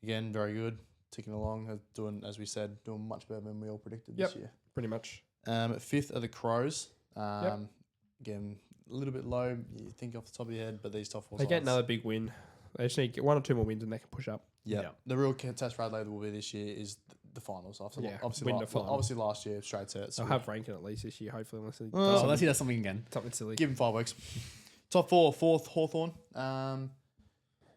Again, very good. Ticking along, doing, as we said, doing much better than we all predicted Yep. this year. Pretty much. 5th are the Crows. Again, a little bit low, you think off the top of your head, but these top 4 They sides. get another big win. They just need to get 1 or 2 more wins and they can push up. Yeah. Yeah. The real test for Adelaide will be this year is the finals. After Yeah, obviously, win the final. obviously last year, straight sets. They'll have Rankin at least this year, hopefully, unless he So does unless he does something again. something silly. Give him 5 weeks. Top 4, 4th, Hawthorn.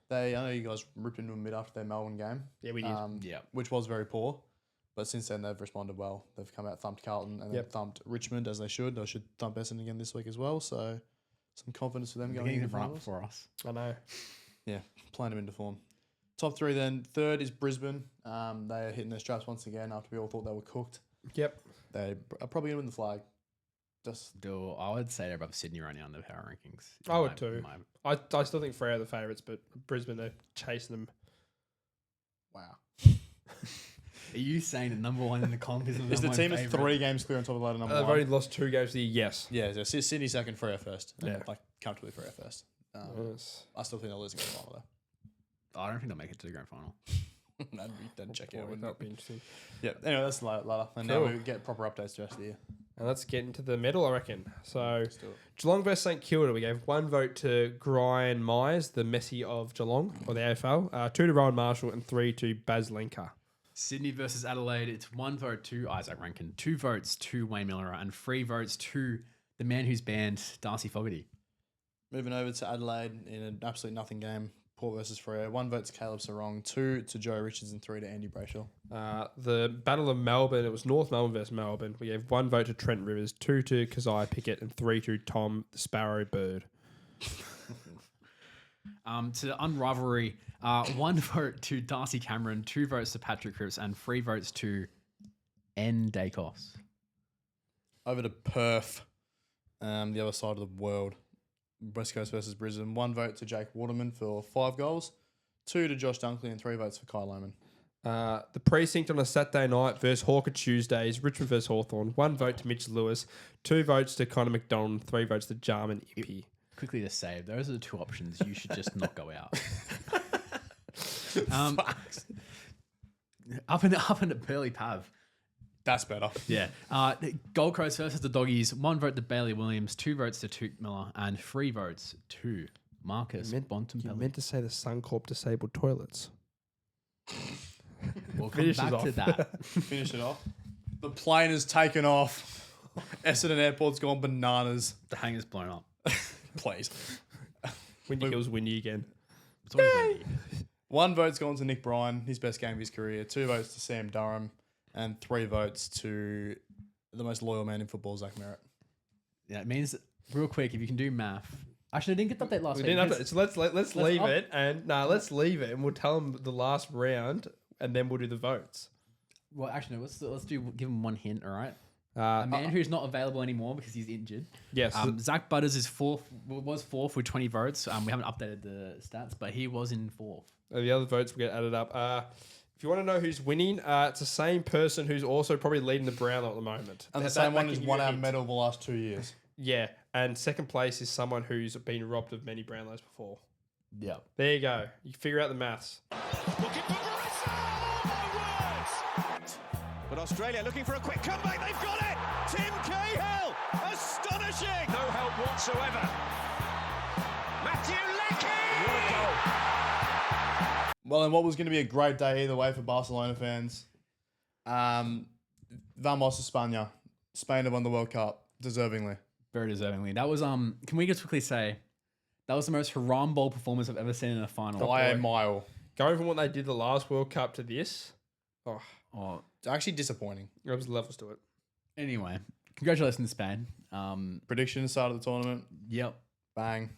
I know you guys ripped into them mid after their Melbourne game. Yeah, we did. Yeah. Which was very poor. But since then, they've responded well. They've come out, thumped Carlton, and then Yep. thumped Richmond, as they should. They should thump Essendon again this week as well. So, some confidence for them They're going getting into the run up finals. for us. I know. Yeah, playing them into form. Top 3 then. 3rd is Brisbane. They are hitting their straps once again after we all thought they were cooked. Yep. They are probably going to win the flag. Just I would say they're above Sydney right now in the power rankings. I would too. I still think Freo are the favourites, but Brisbane are chasing them. wow. Are you saying that number one in the comp is Is the team is 3 games clear on top of the ladder number They've one? already lost 2 games to the yes. Yeah, so Sydney second, Freo first. And Yeah. like comfortably Freo first. Yes. I still think they're losing the final though. I don't think they'll make it to the grand final. That'd check out. Boy, Wouldn't that'd it? be interesting. Yeah. Anyway, that's the ladder. And Cool. now we get proper updates the rest of the year. And let's get into the middle, I reckon. So, do it. Geelong versus St Kilda, we gave 1 vote to Brian Myers, the Messi of Geelong, or the AFL, 2 to Rowan Marshall, and 3 to Baz Lenker. Sydney versus Adelaide, it's 1 vote to Isaac Rankin, 2 votes to Wayne Miller, and 3 votes to the man who's banned Darcy Fogarty. Moving over to Adelaide in an absolute nothing game. Port versus Freo. 1 vote to Caleb Sarong, 2 to Joe Richards, and 3 to Andy Brayshaw. The Battle of Melbourne, it was North Melbourne versus Melbourne. We gave 1 vote to Trent Rivers, 2 to Keziah Pickett, and 3 to Tom the Sparrow Bird. To unrivalry, 1 vote to Darcy Cameron, 2 votes to Patrick Cripps, and 3 votes to N. Dacos. Over to Perth, the other side of the world. West Coast versus Brisbane. 1 vote to Jake Waterman for 5 goals, 2 to Josh Dunkley, and 3 votes for Kyle Lohman. The Precinct on a Saturday night versus Hawker Tuesdays, Richmond versus Hawthorn. 1 vote to Mitch Lewis, 2 votes to Connor McDonald, 3 votes to Jarman Ippy. Quickly to save, those are the 2 options. You should just not go out. Up in the Burley Pav. That's better. Yeah. Gold Coast versus the Doggies. 1 vote to Bailey Williams, 2 votes to Toot Miller, and 3 votes to Marcus You Bontempelli. meant to say the Suncorp disabled toilets. We'll come Finishes back to off. that. Finish it off. The plane has taken off. Essendon Airport's gone bananas. The hangar's blown up. Please. Windy kills windy again. It's always windy. 1 vote's gone to Nick Bryan, his best game of his career. 2 votes to Sam Durham, and 3 votes to the most loyal man in football, Zach Merritt. Yeah, it means, real quick, if you can do math. Actually, I didn't get the update last We week. didn't have because- to, so let's leave up- it and let's leave it and we'll tell them the last round and then we'll do the votes. Well, actually, no, let's give him 1 hint, all right? A man who's not available anymore because he's injured. Yes. Zach Butters is was fourth with 20 votes. We haven't updated the stats, but he was in 4th. The other votes will get added up. If you want to know who's winning, it's the same person who's also probably leading the Brownlow at the moment. And the That- same that one can who's give you won a our hint. medal the last 2 years. Yeah, and second place is someone who's been robbed of many Brownlows before. Yeah. There you go. You figure out the maths. Looking for Barassa! Oh, my words! But Australia looking for a quick comeback. They've got it! Tim Cahill! Astonishing! No help whatsoever. Matthew Leckie! What a goal! Well, and what was going to be a great day either way for Barcelona fans. Vamos España. Spain have won the World Cup, deservingly. Very deservingly. That was can we just quickly say that was the most haram ball performance I've ever seen in a final. By a mile. Going from what they did the last World Cup to this, Oh, It's actually disappointing. there was levels to it. anyway, congratulations, Spain. Prediction start of the tournament. Yep. Bang.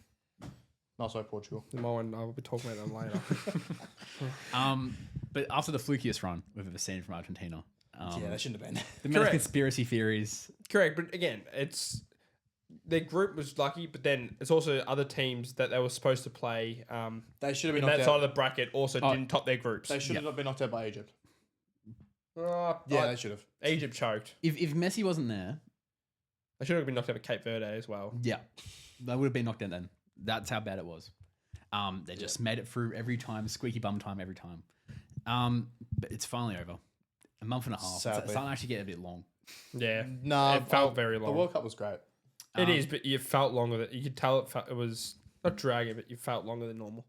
Not so Portugal. I'll be talking about them later. But after the flukiest run we've ever seen from Argentina, Yeah, that shouldn't have been. the amount of Correct. conspiracy theories. Correct, but again, it's their group was lucky, but then it's also other teams that they were supposed to play They should have in been that knocked side out. of the bracket also didn't top their groups. They should have not been knocked out by Egypt. Yeah, They should have. Egypt choked. If Messi wasn't there, They should have been knocked out of Cape Verde as well. yeah, they would have been knocked out then. That's how bad it was. They just made it through every time, squeaky bum time every time. But it's finally over. A month and a half. It's Sadly. starting to actually get a bit long. Yeah, No, it felt very The long. World Cup was great. It is, but you felt longer. You could tell it was not dragging, but you felt longer than normal.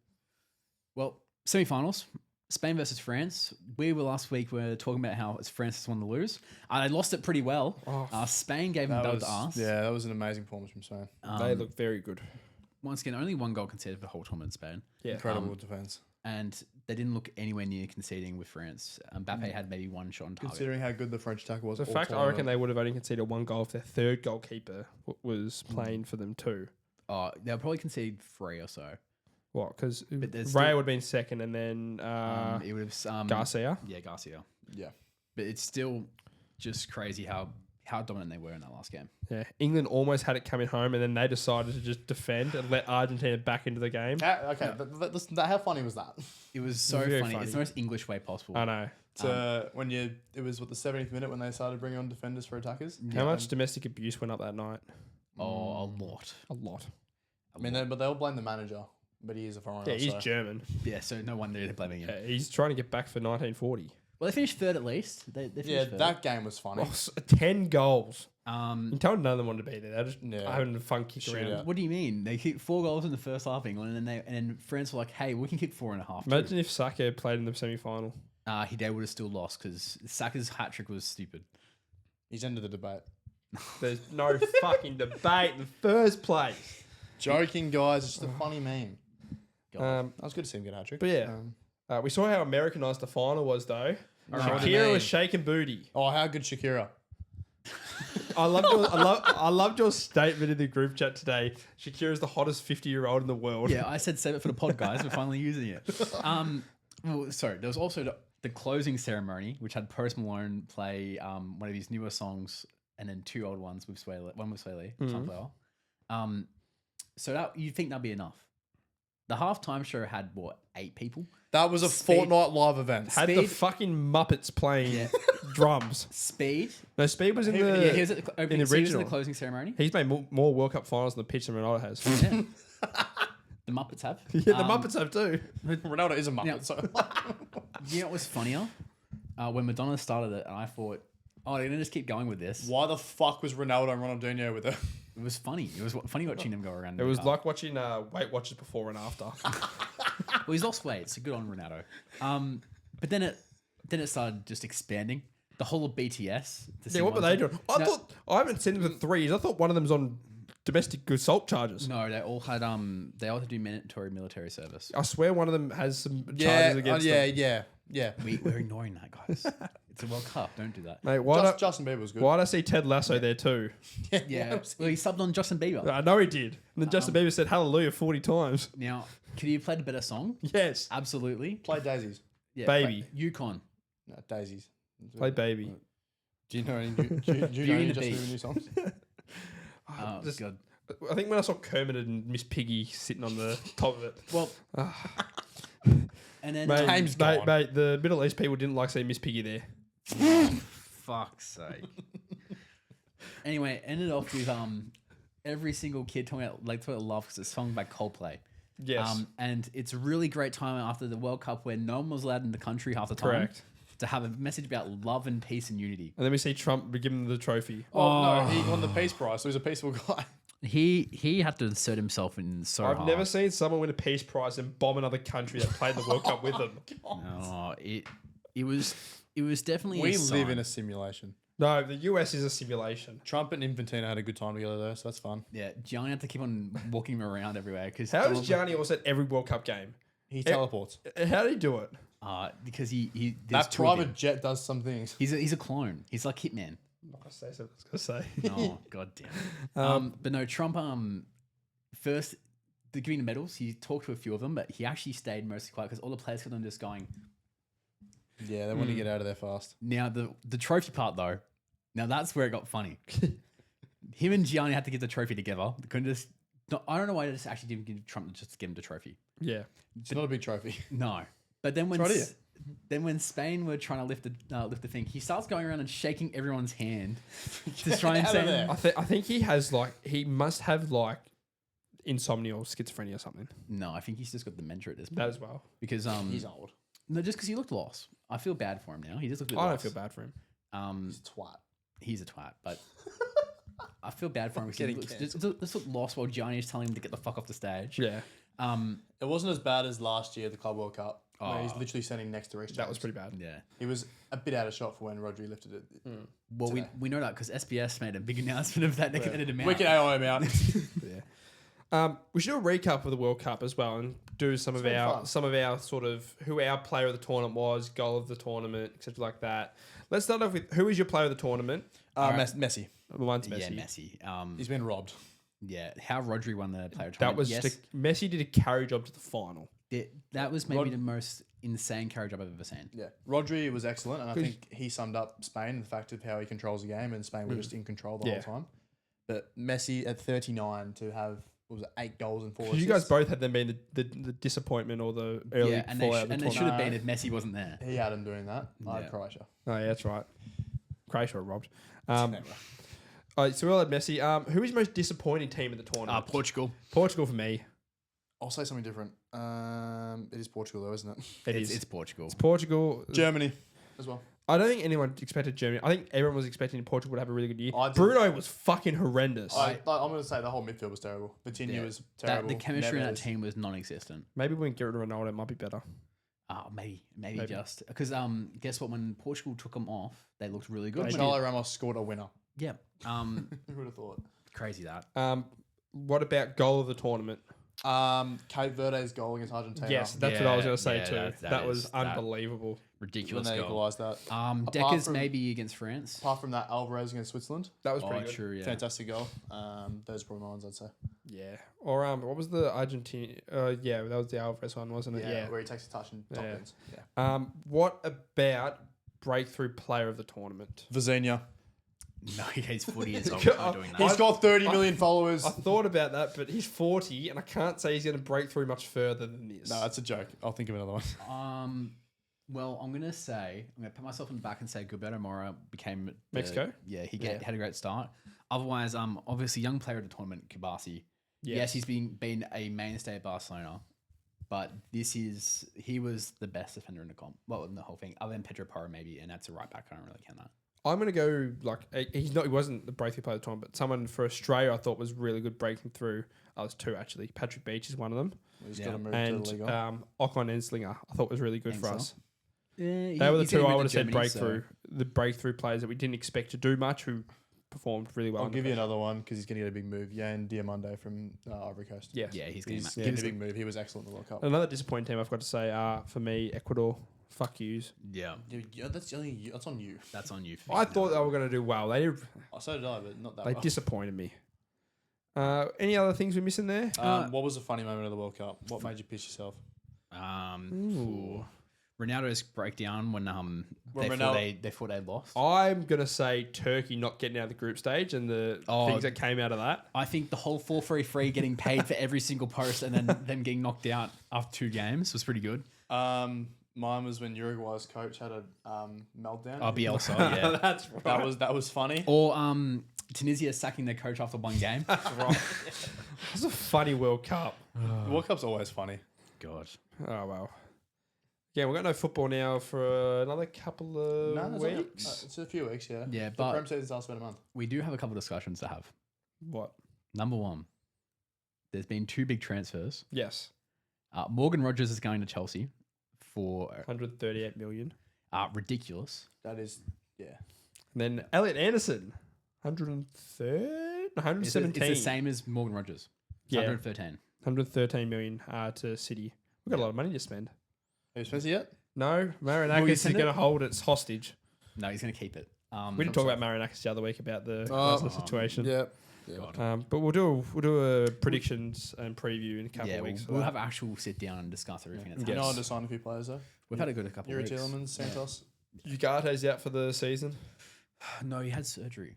Well, semi-finals. Spain versus France. We were last week. We were talking about how it's France's won to lose. They lost it pretty well. Spain gave them That both was, arse. yeah, that was an amazing performance from Spain. They look very good. Once again, only 1 goal conceded for the whole tournament in Spain. Yeah, Incredible defense. And they didn't look anywhere near conceding with France. Mbappe had maybe 1 shot on target. Considering how good the French attack was. The all fact I tournament. reckon they would have only conceded 1 goal if their third goalkeeper was playing for them too. They'll probably concede 3 or so. What? Because Ray there's still- would have been second, and then It would have Garcia. Yeah, Garcia. Yeah. But it's still just crazy how how dominant they were in that last game. Yeah, England almost had it coming home, and then they decided to just defend and let Argentina back into the game. How funny was that? It was so Very funny. funny. It's the most English way possible. I know. It was the 70th minute when they started bringing on defenders for attackers. How much domestic abuse went up that night? Oh, a lot. A lot. I mean, but they all blame the manager, but he is a foreigner. Yeah, he's so. German. Yeah, so no wonder they're blaming him. Yeah, he's trying to get back for 1940. Well, they finished third at least. They finished Yeah, third. that game was funny. 10 goals. You Um, tell none of them wanted to be there. They're just Yeah. having a fun kick around. Shootout. what do you mean? They kicked 4 goals in the first half, England, and then France were like, "Hey, we can kick 4.5." too." Imagine if Saka played in the semi-final. They would have still lost because Saka's hat trick was stupid. He's ended the debate. There's no fucking debate in the first place. Joking, guys. It's just a funny meme. Um, That was good to see him get a hat trick. but yeah, we saw how Americanized the final was, though. Alright, what do you Shakira mean? was shaking booty. Oh, how good Shakira. I loved your statement in the group chat today. Shakira's the hottest 50-year-old in the world. Yeah, I said save it for the pod, guys. We're finally using it. Well, sorry, there was also the closing ceremony, which had Post Malone play one of his newer songs, and then 2 old ones with Swaley, one with Swaley, Sunflower. So that you'd think that'd be enough. The halftime show had what, 8 people? That was a fortnight live event. Had the Speed- fucking Muppets playing drums. Speed. No, Speed was in Yeah, the he was at the in opening. the So he was at original. the closing ceremony. He's made more World Cup finals than the pitch than Ronaldo has. Yeah. The Muppets have. Yeah, the Muppets have too. Ronaldo is a Muppet, Now- so. You know what was funnier? When Madonna started it, and I thought, oh, they're gonna just keep going with this. Why the fuck was Ronaldo and Ronaldinho with her? It was funny. It was funny watching them go around. It was like watching Weight Watchers before and after. Well, he's lost weight, so good on Ronaldo. But then it started just expanding. The whole of BTS. Yeah, what were they doing? I haven't seen them for 3 years. I thought one of them's on domestic assault charges. No, they all had to do mandatory military service. I swear one of them has some charges against them. Yeah. We're ignoring that, guys. It's a World Cup. Don't do that. Mate, why Justin Bieber was good. did I see Ted Lasso there too? Yeah. Well, he subbed on Justin Bieber. I know he did. And then Justin Bieber said hallelujah 40 times. Now, could you have played a better song? Yes. Absolutely. Play Daisies. Yeah, Baby. Yukon. No, Daisies. Play Baby. Do you know any, do you know Beauty any and the Justin Beast. Bieber new songs? Oh, Just- God. I think when I saw Kermit and Miss Piggy sitting on the top of it. Well, and then Mate, Time's gone. mate, the Middle East people didn't like seeing Miss Piggy there. fuck's sake. Anyway, ended off with every single kid talking about love because it's sung by Coldplay. Yes. And it's a really great time after the World Cup where no one was allowed in the country half the time. Correct. To have a message about love and peace and unity. And then we see Trump give him the trophy. No, he won the Peace Prize, so he's a peaceful guy. He had to insert himself in so I've hard. never seen someone win a peace prize and bomb another country that played the World Cup with them. No, it was definitely We a live sign. in a simulation. No, the US is a simulation. Trump and Infantino had a good time together though, so that's fun. Yeah, Gianni had to keep on walking him around everywhere because How does Gianni also at every World Cup game? He teleports. How did he do it? because he there's That two of him. private jet does some things. He's a clone. He's like Hitman. I'm not gonna say so. I was gonna say. Oh god damn it. But no, Trump first they're giving the medals. He talked to a few of them, but he actually stayed mostly quiet because all the players kept on just going. Yeah, they want to get out of there fast. Now the trophy part though, now that's where it got funny. Him and Gianni had to get the trophy together. They couldn't just. No, I don't know why they just actually didn't give Trump just give him the trophy. Yeah. It's not a big trophy. No, but then when right here. then when Spain were trying to lift the thing, he starts going around and shaking everyone's hand to try and out of say, there. I think he must have insomnia or schizophrenia or something. no, I think he's just got dementia at this point. That as well. Because He's old. no, just because he looked lost. I feel bad for him now. He just looked. A bit I don't lost. feel bad for him. He's a twat. He's a twat, but I feel bad for him because he Getting looks just looked lost while Gianni is telling him to get the fuck off the stage. Yeah. It wasn't as bad as last year, the Club World Cup. Where he's Oh. literally standing next to Reece That was James. pretty bad. Yeah. He was a bit out of shot for when Rodri lifted it. Well, Today. we know that because SBS made a big announcement of that. They edited him out. We can AI him out. We should do a recap of the World Cup as well and do some of our sort of who our player of the tournament was, goal of the tournament, etc. like that. Let's start off with who is your player of the tournament? Messi. Mine's Messi. Yeah, Messi. He's been robbed. Yeah, how Rodri won the player of the That tournament. was yes, Messi did a carry job to the final. that was maybe the most insane carry job I've ever seen. Yeah, Rodri was excellent, and I think he summed up Spain and the fact of how he controls the game, and Spain were just in control the whole time. But Messi at 39 to have, what was it, 8 goals and 4 assists. You guys both had them being the disappointment or the early Yeah, and fallout. they should have been if Messi wasn't there. He had him doing that. I Yeah. had Croatia. Oh yeah, that's right. Croatia are robbed. All right, so we all had Messi. Who is the most disappointing team in the tournament? Portugal. Portugal for me. I'll say something different. It is Portugal though, isn't it? It's Portugal. It's Portugal. Germany as well. I don't think anyone expected Germany. I think everyone was expecting Portugal to have a really good year. I did. Bruno was fucking horrendous. I'm going to say the whole midfield was terrible. Vitinha was terrible. The chemistry in that Neves. team was non-existent. Maybe when get rid of Ronaldo, it might be better. Maybe just because guess what? When Portugal took them off, they looked really good. Gonzalo Ramos scored a winner. Yeah. Who would have thought? Crazy that. What about goal of the tournament? Cape Verde's goal against Argentina. Yes, that's what I was going to say yeah, too. That was unbelievable. Ridiculous When they goal. equalised that. Deckers from- maybe against France. Apart from that, Alvarez against Switzerland. That was pretty good. True, yeah. Fantastic goal. Those are probably my ones, I'd say. Yeah. Or what was the Argentina? Yeah, that was the Alvarez one, wasn't it? Yeah. Where he takes a touch and top ends. What about breakthrough player of the tournament? Vizinha. No, his footy is not doing that. He's got 30 million followers. I thought about that, but he's 40, and I can't say he's going to break through much further than this. No, that's a joke. I'll think of another one. Well, I'm gonna put myself in the back and say Gilberto Mora became Mexico? Yeah, he had a great start. Otherwise, obviously young player of the tournament, Kubasi. Yes. Yes, he's been a mainstay at Barcelona, but he was the best defender in the comp. Well, in the whole thing, other than Pedro Porro maybe, and that's a right back. I don't really count that. I'm going to go he wasn't the breakthrough player of the tournament, but someone for Australia I thought was really good breaking through. I was 2 actually. Patrick Beach is one of them, He's got to move and to the league. Ocon Enslinger I thought was really good for us. Yeah, They were the 2 I would have said breakthrough. The breakthrough players that we didn't expect to do much who performed really well. I'll give you another one because he's going to get a big move. Jan Diamande from Ivory Coast. Yes. Yeah, he's He's getting getting a big move. He was excellent in the World Cup. Another disappointing team I've got to say for me, Ecuador. Fuck yous. Yeah, That's on you. that's on you. I thought they were going to do well. They So did I, but not that well. disappointed me. Any other things we're missing there? What was the funny moment of the World Cup? What made you piss yourself? Ronaldo's breakdown when they thought they lost. I'm going to say Turkey not getting out of the group stage and the things that came out of that. I think the whole 4-3-3 getting paid for every single post and then them getting knocked out after 2 games was pretty good. Mine was when Uruguay's coach had a meltdown. Bielsa, yeah. That's right. That was funny. Or Tunisia sacking their coach after 1 game. Right. It's a funny World Cup. The World Cup's always funny. God. Oh, well. Yeah, we've got no football now for another couple of No, weeks. it's a few weeks, yeah. Yeah, The but Prem season's last about a month. we do have a couple of discussions to have. What? Number 1, there's been 2 big transfers. Yes. Morgan Rogers is going to Chelsea for 138 million. ridiculous. That is, yeah. And then Elliot Anderson, 117. It's the same as Morgan Rogers. Yeah. 113. 113 million to City. We've got a lot of money to spend. Have you spent it yet? No, Will you Marinakis is send going to it? hold its hostage. No, he's going to keep it. We didn't talk about Marinakis the other week about the situation. Yeah. But we'll do a predictions and preview in a couple of weeks. We'll have actual sit down and discuss everything that's You happened. know how to sign a few players, though? We've had a good couple of Yuri weeks. Tielemans, Santos. Ugate's out for the season. No, he had surgery.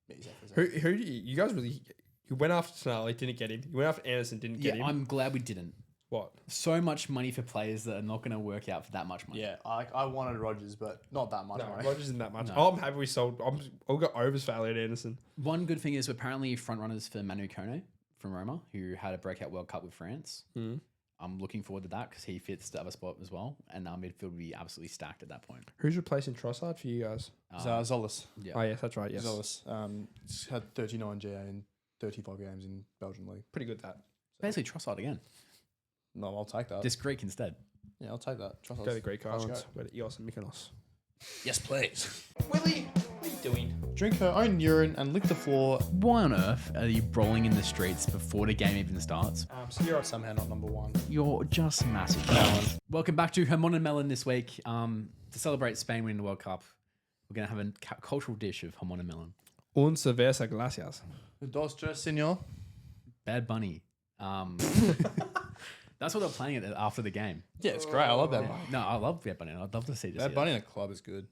Yeah, he's out for a second. Who do you guys really? You went after Snarley, didn't get him. You went after Anderson, didn't get him. I'm glad we didn't. What? So much money for players that are not going to work out for that much money. Yeah, I wanted Rogers, but not that much. No, money. Rogers isn't that much. No. Oh, I'm happy we sold. I'll go overs for Elliot Anderson. One good thing is we're apparently front runners for Manu Kono from Roma, who had a breakout World Cup with France. I'm looking forward to that because he fits the other spot as well, and our midfield will be absolutely stacked at that point. Who's replacing Trossard for you guys? Zolis. Yeah. Oh yes, that's right. Yes, Zolis. He's had 39 GA in 35 games in Belgian League. pretty good that. Basically, Trossard again. No, I'll take that. Just Greek instead. Yeah, I'll take that. Trust Go to us. the Greek Let's Islands. go. Go to Eos and Mykonos. Yes, please. Willie, what are you doing? Drink her own urine and lick the floor. Why on earth are you brawling in the streets before the game even starts? So you're Somehow not number 1. You're just massive. Welcome back to Hamon and Melon this week. To celebrate Spain winning the World Cup, we're going to have a cultural dish of Hamon and Melon. Un cerveza, gracias. Dos, tres, senor. Bad Bunny. That That's what they're playing it after the game. Yeah, it's great. I love that. No, I love Bad Bunny. I'd love to see this. Bad Bunny in a club is good.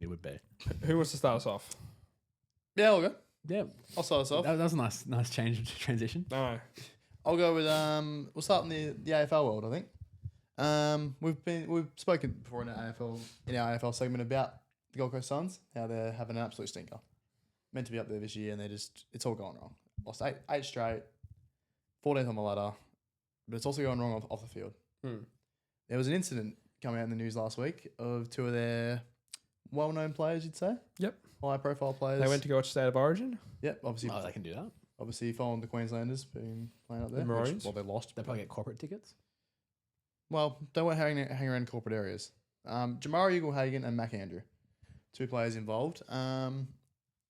It would be. Who wants to start us off? Yeah, I'll go. Yeah, I'll start us off. that was a nice transition. No. I'll go with we'll start in the AFL world, I think. We've spoken before in our AFL segment about the Gold Coast Suns, how they're having an absolute stinker. Meant to be up there this year and it's all going wrong. Lost eight straight, 14th on the ladder, but it's also going wrong off the field. There was an incident coming out in the news last week of two of their well-known players, you'd say. Yep. High-profile players. They went to go watch State of Origin. Yep, obviously. Oh, they can do that. Obviously, following the Queenslanders being playing up there. The Maroons? Well, they lost. They probably get corporate tickets. Well, they weren't hanging around corporate areas. Jamara Eagle-Hagan and Mac Andrew, two players involved.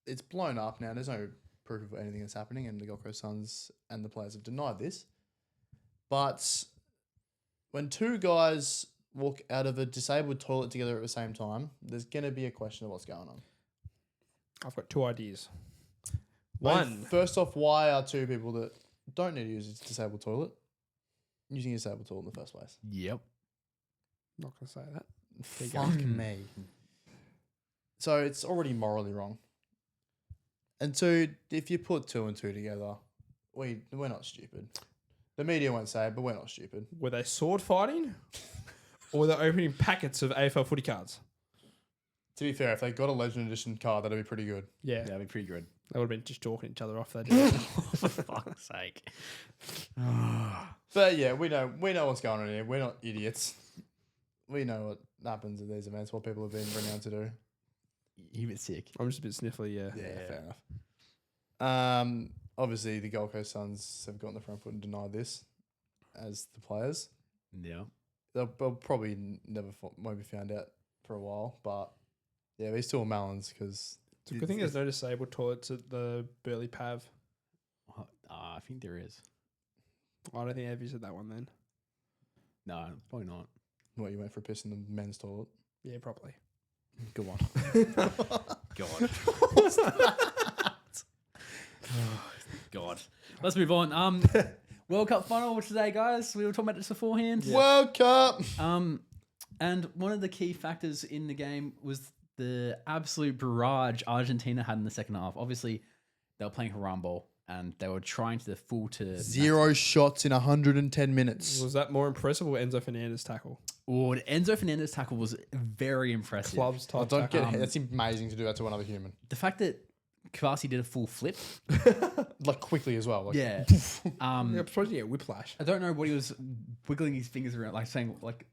It's blown up now. There's no proof of anything that's happening, and the Gold Coast Suns and the players have denied this. But when two guys walk out of a disabled toilet together at the same time, there's going to be a question of what's going on. I've got two ideas. One. First off, why are two people that don't need to use a disabled toilet using a disabled toilet in the first place? Yep. Not going to say that. Fuck me. So it's already morally wrong. And two, if you put two and two together, we're not stupid. The media won't say it, but we're not stupid. Were they sword fighting? Or were they opening packets of AFL footy cards? To be fair, if they got a Legend Edition card, that'd be pretty good. Yeah. That'd be pretty good. They would have been just talking each other off. They did. For fuck's sake. But yeah, we know what's going on here. We're not idiots. We know what happens at these events, what people have been renowned to do. You a bit sick. I'm just a bit sniffly, yeah. Yeah, fair enough. Obviously, the Gold Coast Suns have gotten the front foot and denied this as the players. Yeah. They'll probably won't be found out for a while, but yeah, these two are melons because It's a good thing there's no disabled toilets at the Burley Pav. I think there is. I don't think I visited that one then. No, probably not. What, you went for a piss in the men's toilet? Yeah, probably. Go on. God. God. Let's move on. World Cup final today, guys. We were talking about this beforehand. World Cup. And one of the key factors in the game was the absolute barrage Argentina had in the second half. Obviously, they were playing Haram ball and they were trying to the full to 0 shots in 110 minutes. Was that more impressive or Enzo Fernandez tackle? Oh, the Enzo Fernandez tackle was very impressive. Clubs type Don't tackle. get that's amazing to do that to another human. The fact that Kvasi did a full flip. Like quickly as well. Like, Yeah. Yeah, I'm supposed to get whiplash. I don't know what he was wiggling his fingers around, like saying, like.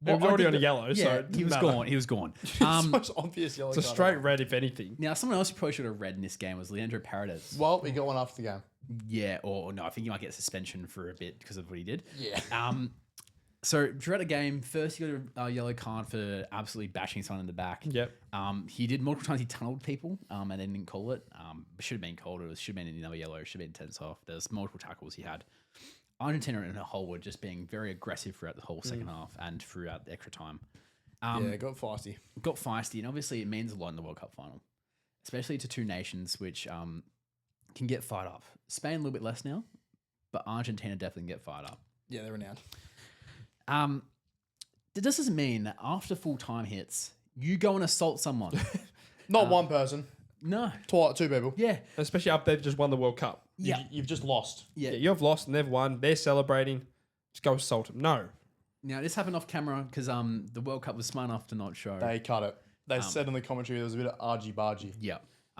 It was I already think on a yellow, so yeah, it he was didn't matter. gone. He was gone. it's the most obvious yellow It's a card straight ever. red, if anything. Now, someone else who probably should have read in this game was Leandro Paredes. Well, we got one after the game. Yeah, or no, I think he might get suspension for a bit because of what he did. Yeah. So throughout the game, first he got a yellow card for absolutely bashing someone in the back. Yep. He did multiple times. He tunneled people, and then didn't call it. It should have been called. It should have been another yellow. It should have been 10 off. There's multiple tackles he had. Argentina in a whole were just being very aggressive throughout the whole second half and throughout the extra time. Yeah, got feisty. Got feisty, and obviously it means a lot in the World Cup final, especially to two nations which can get fired up. Spain a little bit less now, but Argentina definitely can get fired up. Yeah, they're renowned. Does this mean that after full time hits, you go and assault someone? Not one person. No. Two people. Yeah. Especially up they've just won the World Cup. Yeah. You've just lost. Yeah. Yeah, you've lost and they've won. They're celebrating. Just go assault them. No. Now this happened off camera because the World Cup was smart enough to not show. They cut it. They said in the commentary there was a bit of argy-bargy. Yeah.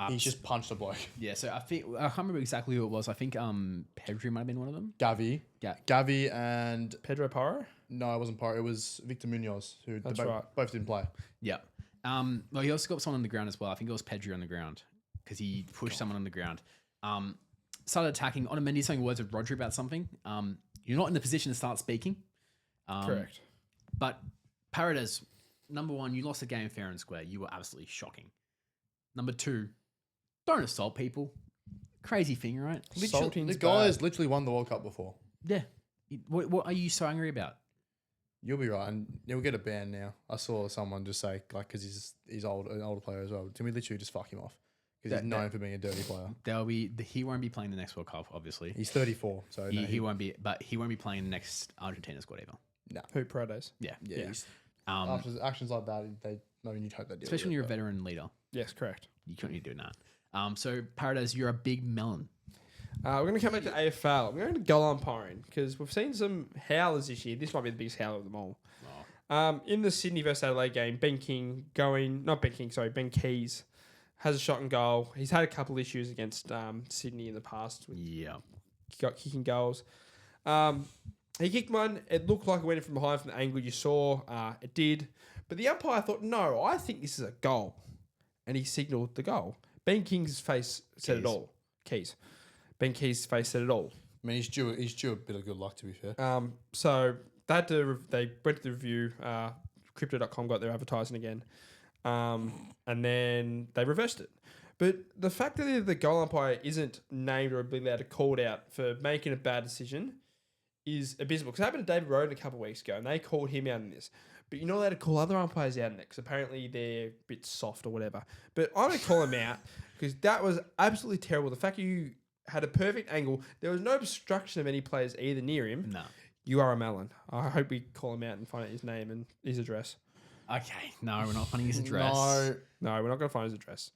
He's just punched a bloke. Yeah. So I can't remember exactly who it was. I think Pedri might have been one of them. Gavi. Yeah. Gavi and... Pedro Porro? No, it wasn't Paro. It was Victor Munoz, who That's both, right. both didn't play. Yeah. Well, he also got someone on the ground as well. I think it was Pedri on the ground because he pushed someone on the ground. Started attacking. Otamendi saying words with Rodri about something. You're not in the position to start speaking. Correct. But Paredes, number one, you lost the game fair and square. You were absolutely shocking. Number two, don't assault people. Crazy thing, right? Assaulting's The guy's bad. literally won the World Cup before. Yeah. What are you so angry about? You'll be right, and you'll get a ban now. I saw someone just say, like, because he's an older player as well. Can we literally just fuck him off? because he's known for being a dirty player. He won't be playing the next World Cup, obviously. He's 34, so He won't be, but he won't be playing the next Argentina squad either. Who Paredes? Yeah. Yeah. He's, Um, after actions like that, you'd hope they do. especially when you're a veteran leader, Yes, correct. you can't be doing that. So Paradise, you're a big melon. We're going to come back to AFL. We're going to goal umpiring because we've seen some howlers this year. This might be the biggest howler of them all. In the Sydney versus Adelaide game, Ben Keys has a shot and goal. He's had a couple issues against Sydney in the past with kicking goals. He kicked one. It looked like it went in from behind from the angle you saw. It did. But the umpire thought, no, I think this is a goal. And he signalled the goal. Ben King's face said it all. Ben Keys' face said it all. I mean, he's due a bit of good luck, to be fair. So they went to the review. Crypto.com got their advertising again. And then they reversed it. But the fact that the goal umpire isn't named or be allowed to call it out for making a bad decision is abysmal. Because it happened to David Roden a couple of weeks ago, and they called him out in this. But you're not allowed to call other umpires out in it because apparently they're a bit soft or whatever. But I'm going to call him out because that was absolutely terrible. The fact you had a perfect angle, there was no obstruction of any players either near him. No. You are a melon. I hope we call him out and find out his name and his address. Okay, no, we're not finding his address. No, we're not going to find his address.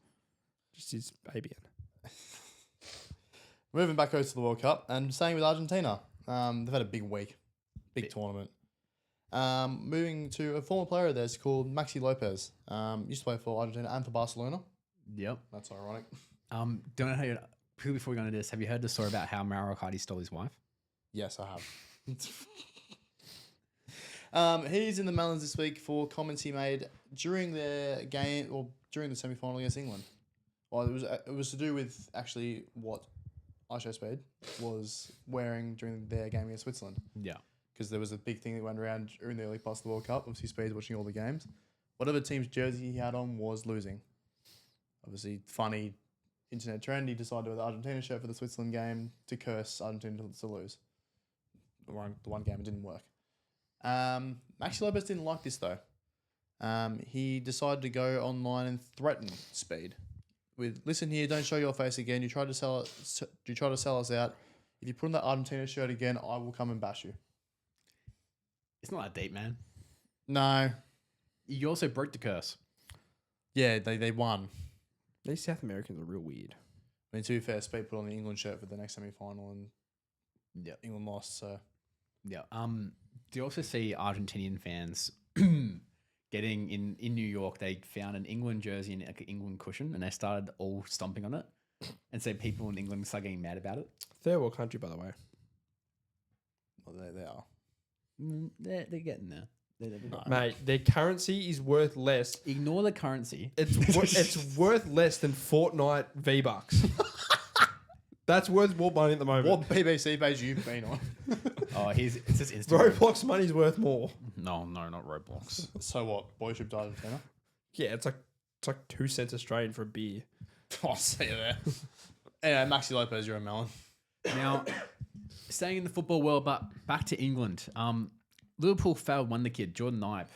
Just his ABN. Moving back over to the World Cup and staying with Argentina. They've had a big week, big tournament. Moving to a former player of theirs called Maxi Lopez. Used to play for Argentina and for Barcelona. Yep. That's ironic. Don't know how you. Before we go into this, have you heard the story about how Mauro Icardi stole his wife? Yes, I have. He's in the melons this week for comments he made during their game or during the semi-final against England. Well, it was to do with actually what Aisha Spade was wearing during their game against Switzerland. Yeah. Because there was a big thing that went around during the early parts of the World Cup. Obviously, Spade's watching all the games. Whatever team's jersey he had on was losing. Obviously, funny internet trend. He decided to wear the Argentina shirt for the Switzerland game to curse Argentina to lose. The one game it didn't work. Maxi Lopez didn't like this though. He decided to go online and threaten Speed with, "Listen here, don't show your face again. You try to sell us out. If you put on that Argentina shirt again, I will come and bash you." It's not that deep, man. No. You also broke the curse. Yeah, they won. These South Americans are real weird. I mean, to be fair, Speed put on the England shirt for the next semi-final and England lost, so... Yeah. Do you also see Argentinian fans getting in New York? They found an England jersey and like an England cushion, and they started all stomping on it. And so people in England started getting mad about it. Third world country, by the way. Well, they are. They're getting there. Mate, their currency is worth less. Ignore the currency. It's worth less than Fortnite V-Bucks. That's worth more money at the moment. What BBC page you've been on? Oh, it's just Instagram. Roblox money's worth more. No, not Roblox. So what? Boy shipped to Argentina? Yeah, it's like 2 cents Australian for a beer. I'll see you there. Anyway, Maxi Lopez, you're a melon. Now, staying in the football world, but back to England. Liverpool failed wonder kid, Jordan Knipe.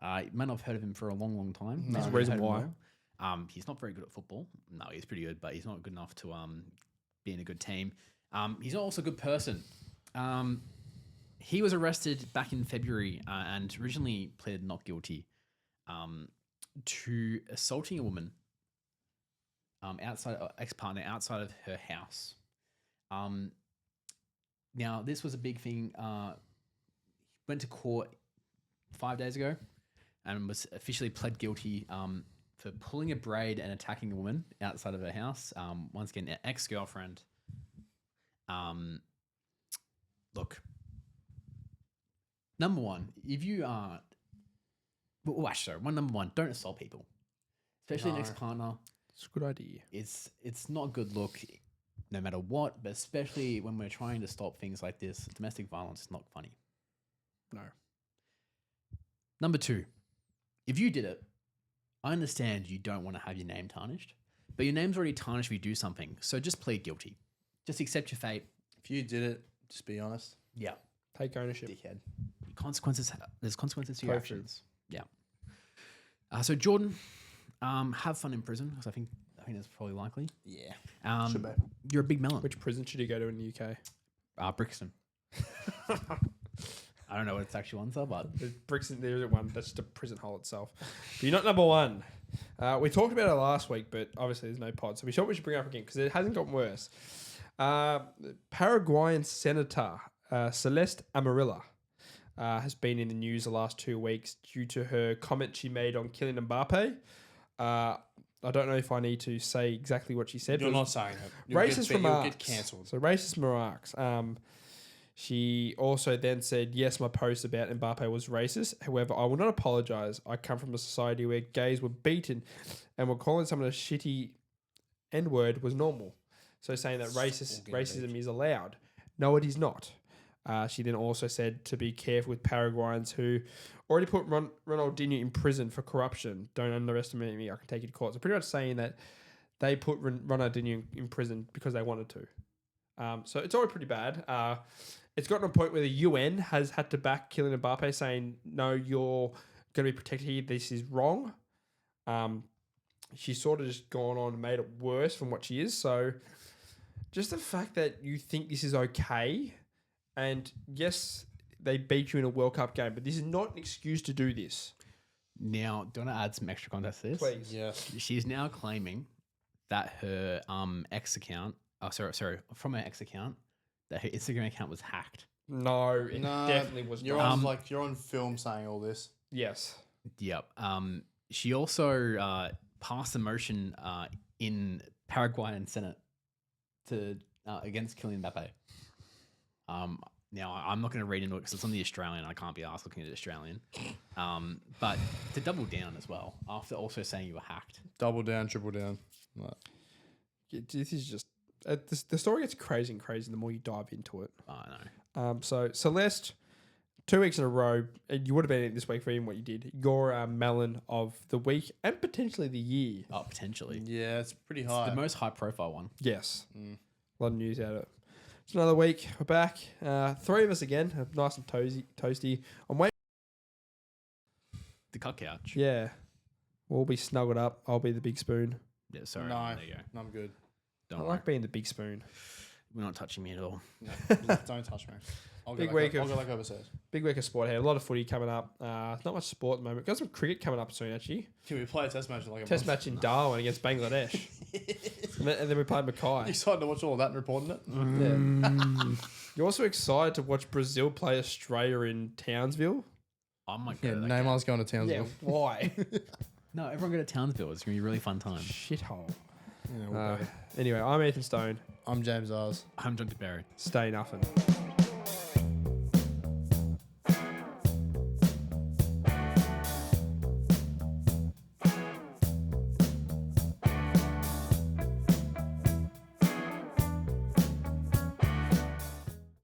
You may not have heard of him for a long, long time. There's a reason why. He's not very good at football. No, he's pretty good, but he's not good enough to be in a good team. He's also a good person. He was arrested back in February and originally pleaded not guilty to assaulting a woman ex-partner outside of her house. Now, this was a big thing. Went to court 5 days ago and was officially pled guilty for pulling a braid and attacking a woman outside of her house. Once again, an ex-girlfriend. Look, number one, if you are... Well, actually, number one, don't assault people. Especially an ex-partner. It's a good idea. It's not a good look no matter what, but especially when we're trying to stop things like this. Domestic violence is not funny. No. Number two, if you did it, I understand you don't want to have your name tarnished, but your name's already tarnished if you do something. So just plead guilty. Just accept your fate. If you did it, just be honest. Yeah. Take ownership. Dickhead. There's consequences to your Go actions. Yeah. So Jordan, have fun in prison because I think I think that's probably likely. Yeah. Should be. You're a big melon. Which prison should he go to in the UK? Brixton. I don't know what its actual ones are, but There's Brixton, there isn't one. That's just a prison hole itself. But you're not number one. We talked about it last week, but obviously there's no pod. So we thought we should bring it up again because it hasn't gotten worse. Paraguayan Senator Celeste Amarilla has been in the news the last 2 weeks due to her comment she made on Kylian Mbappe. I don't know if I need to say exactly what she said. You're but not saying it. Racist remarks. You'll get cancelled. So racist remarks. She also then said, yes, my post about Mbappe was racist. However, I will not apologise. I come from a society where gays were beaten and were calling someone a shitty N-word was normal. So saying that racism is allowed. No, it is not. She then also said to be careful with Paraguayans who already put Ronaldinho in prison for corruption. Don't underestimate me. I can take you to court. So pretty much saying that they put Ronaldinho in prison because they wanted to. So it's already pretty bad. It's gotten to a point where the UN has had to back Kylian Mbappe saying, no, you're going to be protected here. This is wrong. She's sort of just gone on and made it worse from what she is. So just the fact that you think this is okay, and yes, they beat you in a World Cup game, but this is not an excuse to do this. now, do you want to add some extra context to this? Please. Yes. She's now claiming that her ex account, from her ex account, that her Instagram account was hacked. No, it definitely was You're not. on you're on film saying all this. Yes. Yep. She also passed a motion in Paraguayan Senate to against Kylian Mbappe. Now, I'm not going to read into it because it's on the Australian. I can't be asked looking at the Australian. But to double down as well, after also saying you were hacked. Double down, triple down. Right. This is just... the story gets crazy and crazy the more you dive into it. I know. So, Celeste, 2 weeks in a row, and you would have been in this week for even what you did. You're melon of the week and potentially the year. Oh, potentially. Yeah, it's pretty It's high. the most high profile one. Yes. A lot of news out of it. It's another week. We're back. 3 of us again. Nice and toasty. I'm waiting. The cut couch. Yeah. We'll be snuggled up. I'll be the big spoon. Yeah, sorry. No, There you go. I'm good. Don't I worry. like being the big spoon. We're not touching me at all. No, don't touch me. I'll Big go week I'll of- go like overseas. Big week of sport here. A lot of footy coming up. Not much sport at the moment. Got some cricket coming up soon, actually. Can we play a test match in like a Test month? match in Darwin against Bangladesh. and then we played Mackay. Excited to watch all of that and report on it. Yeah. You're also excited to watch Brazil play Australia in Townsville? I might go Yeah, to that game. Neymar's going to Townsville. why? No, everyone go to Townsville. It's going to be a really fun time. Shithole. Yeah, we'll go. Anyway, I'm Ethan Stone. I'm James Ars. I'm John DeBerry. Stay Nuffin.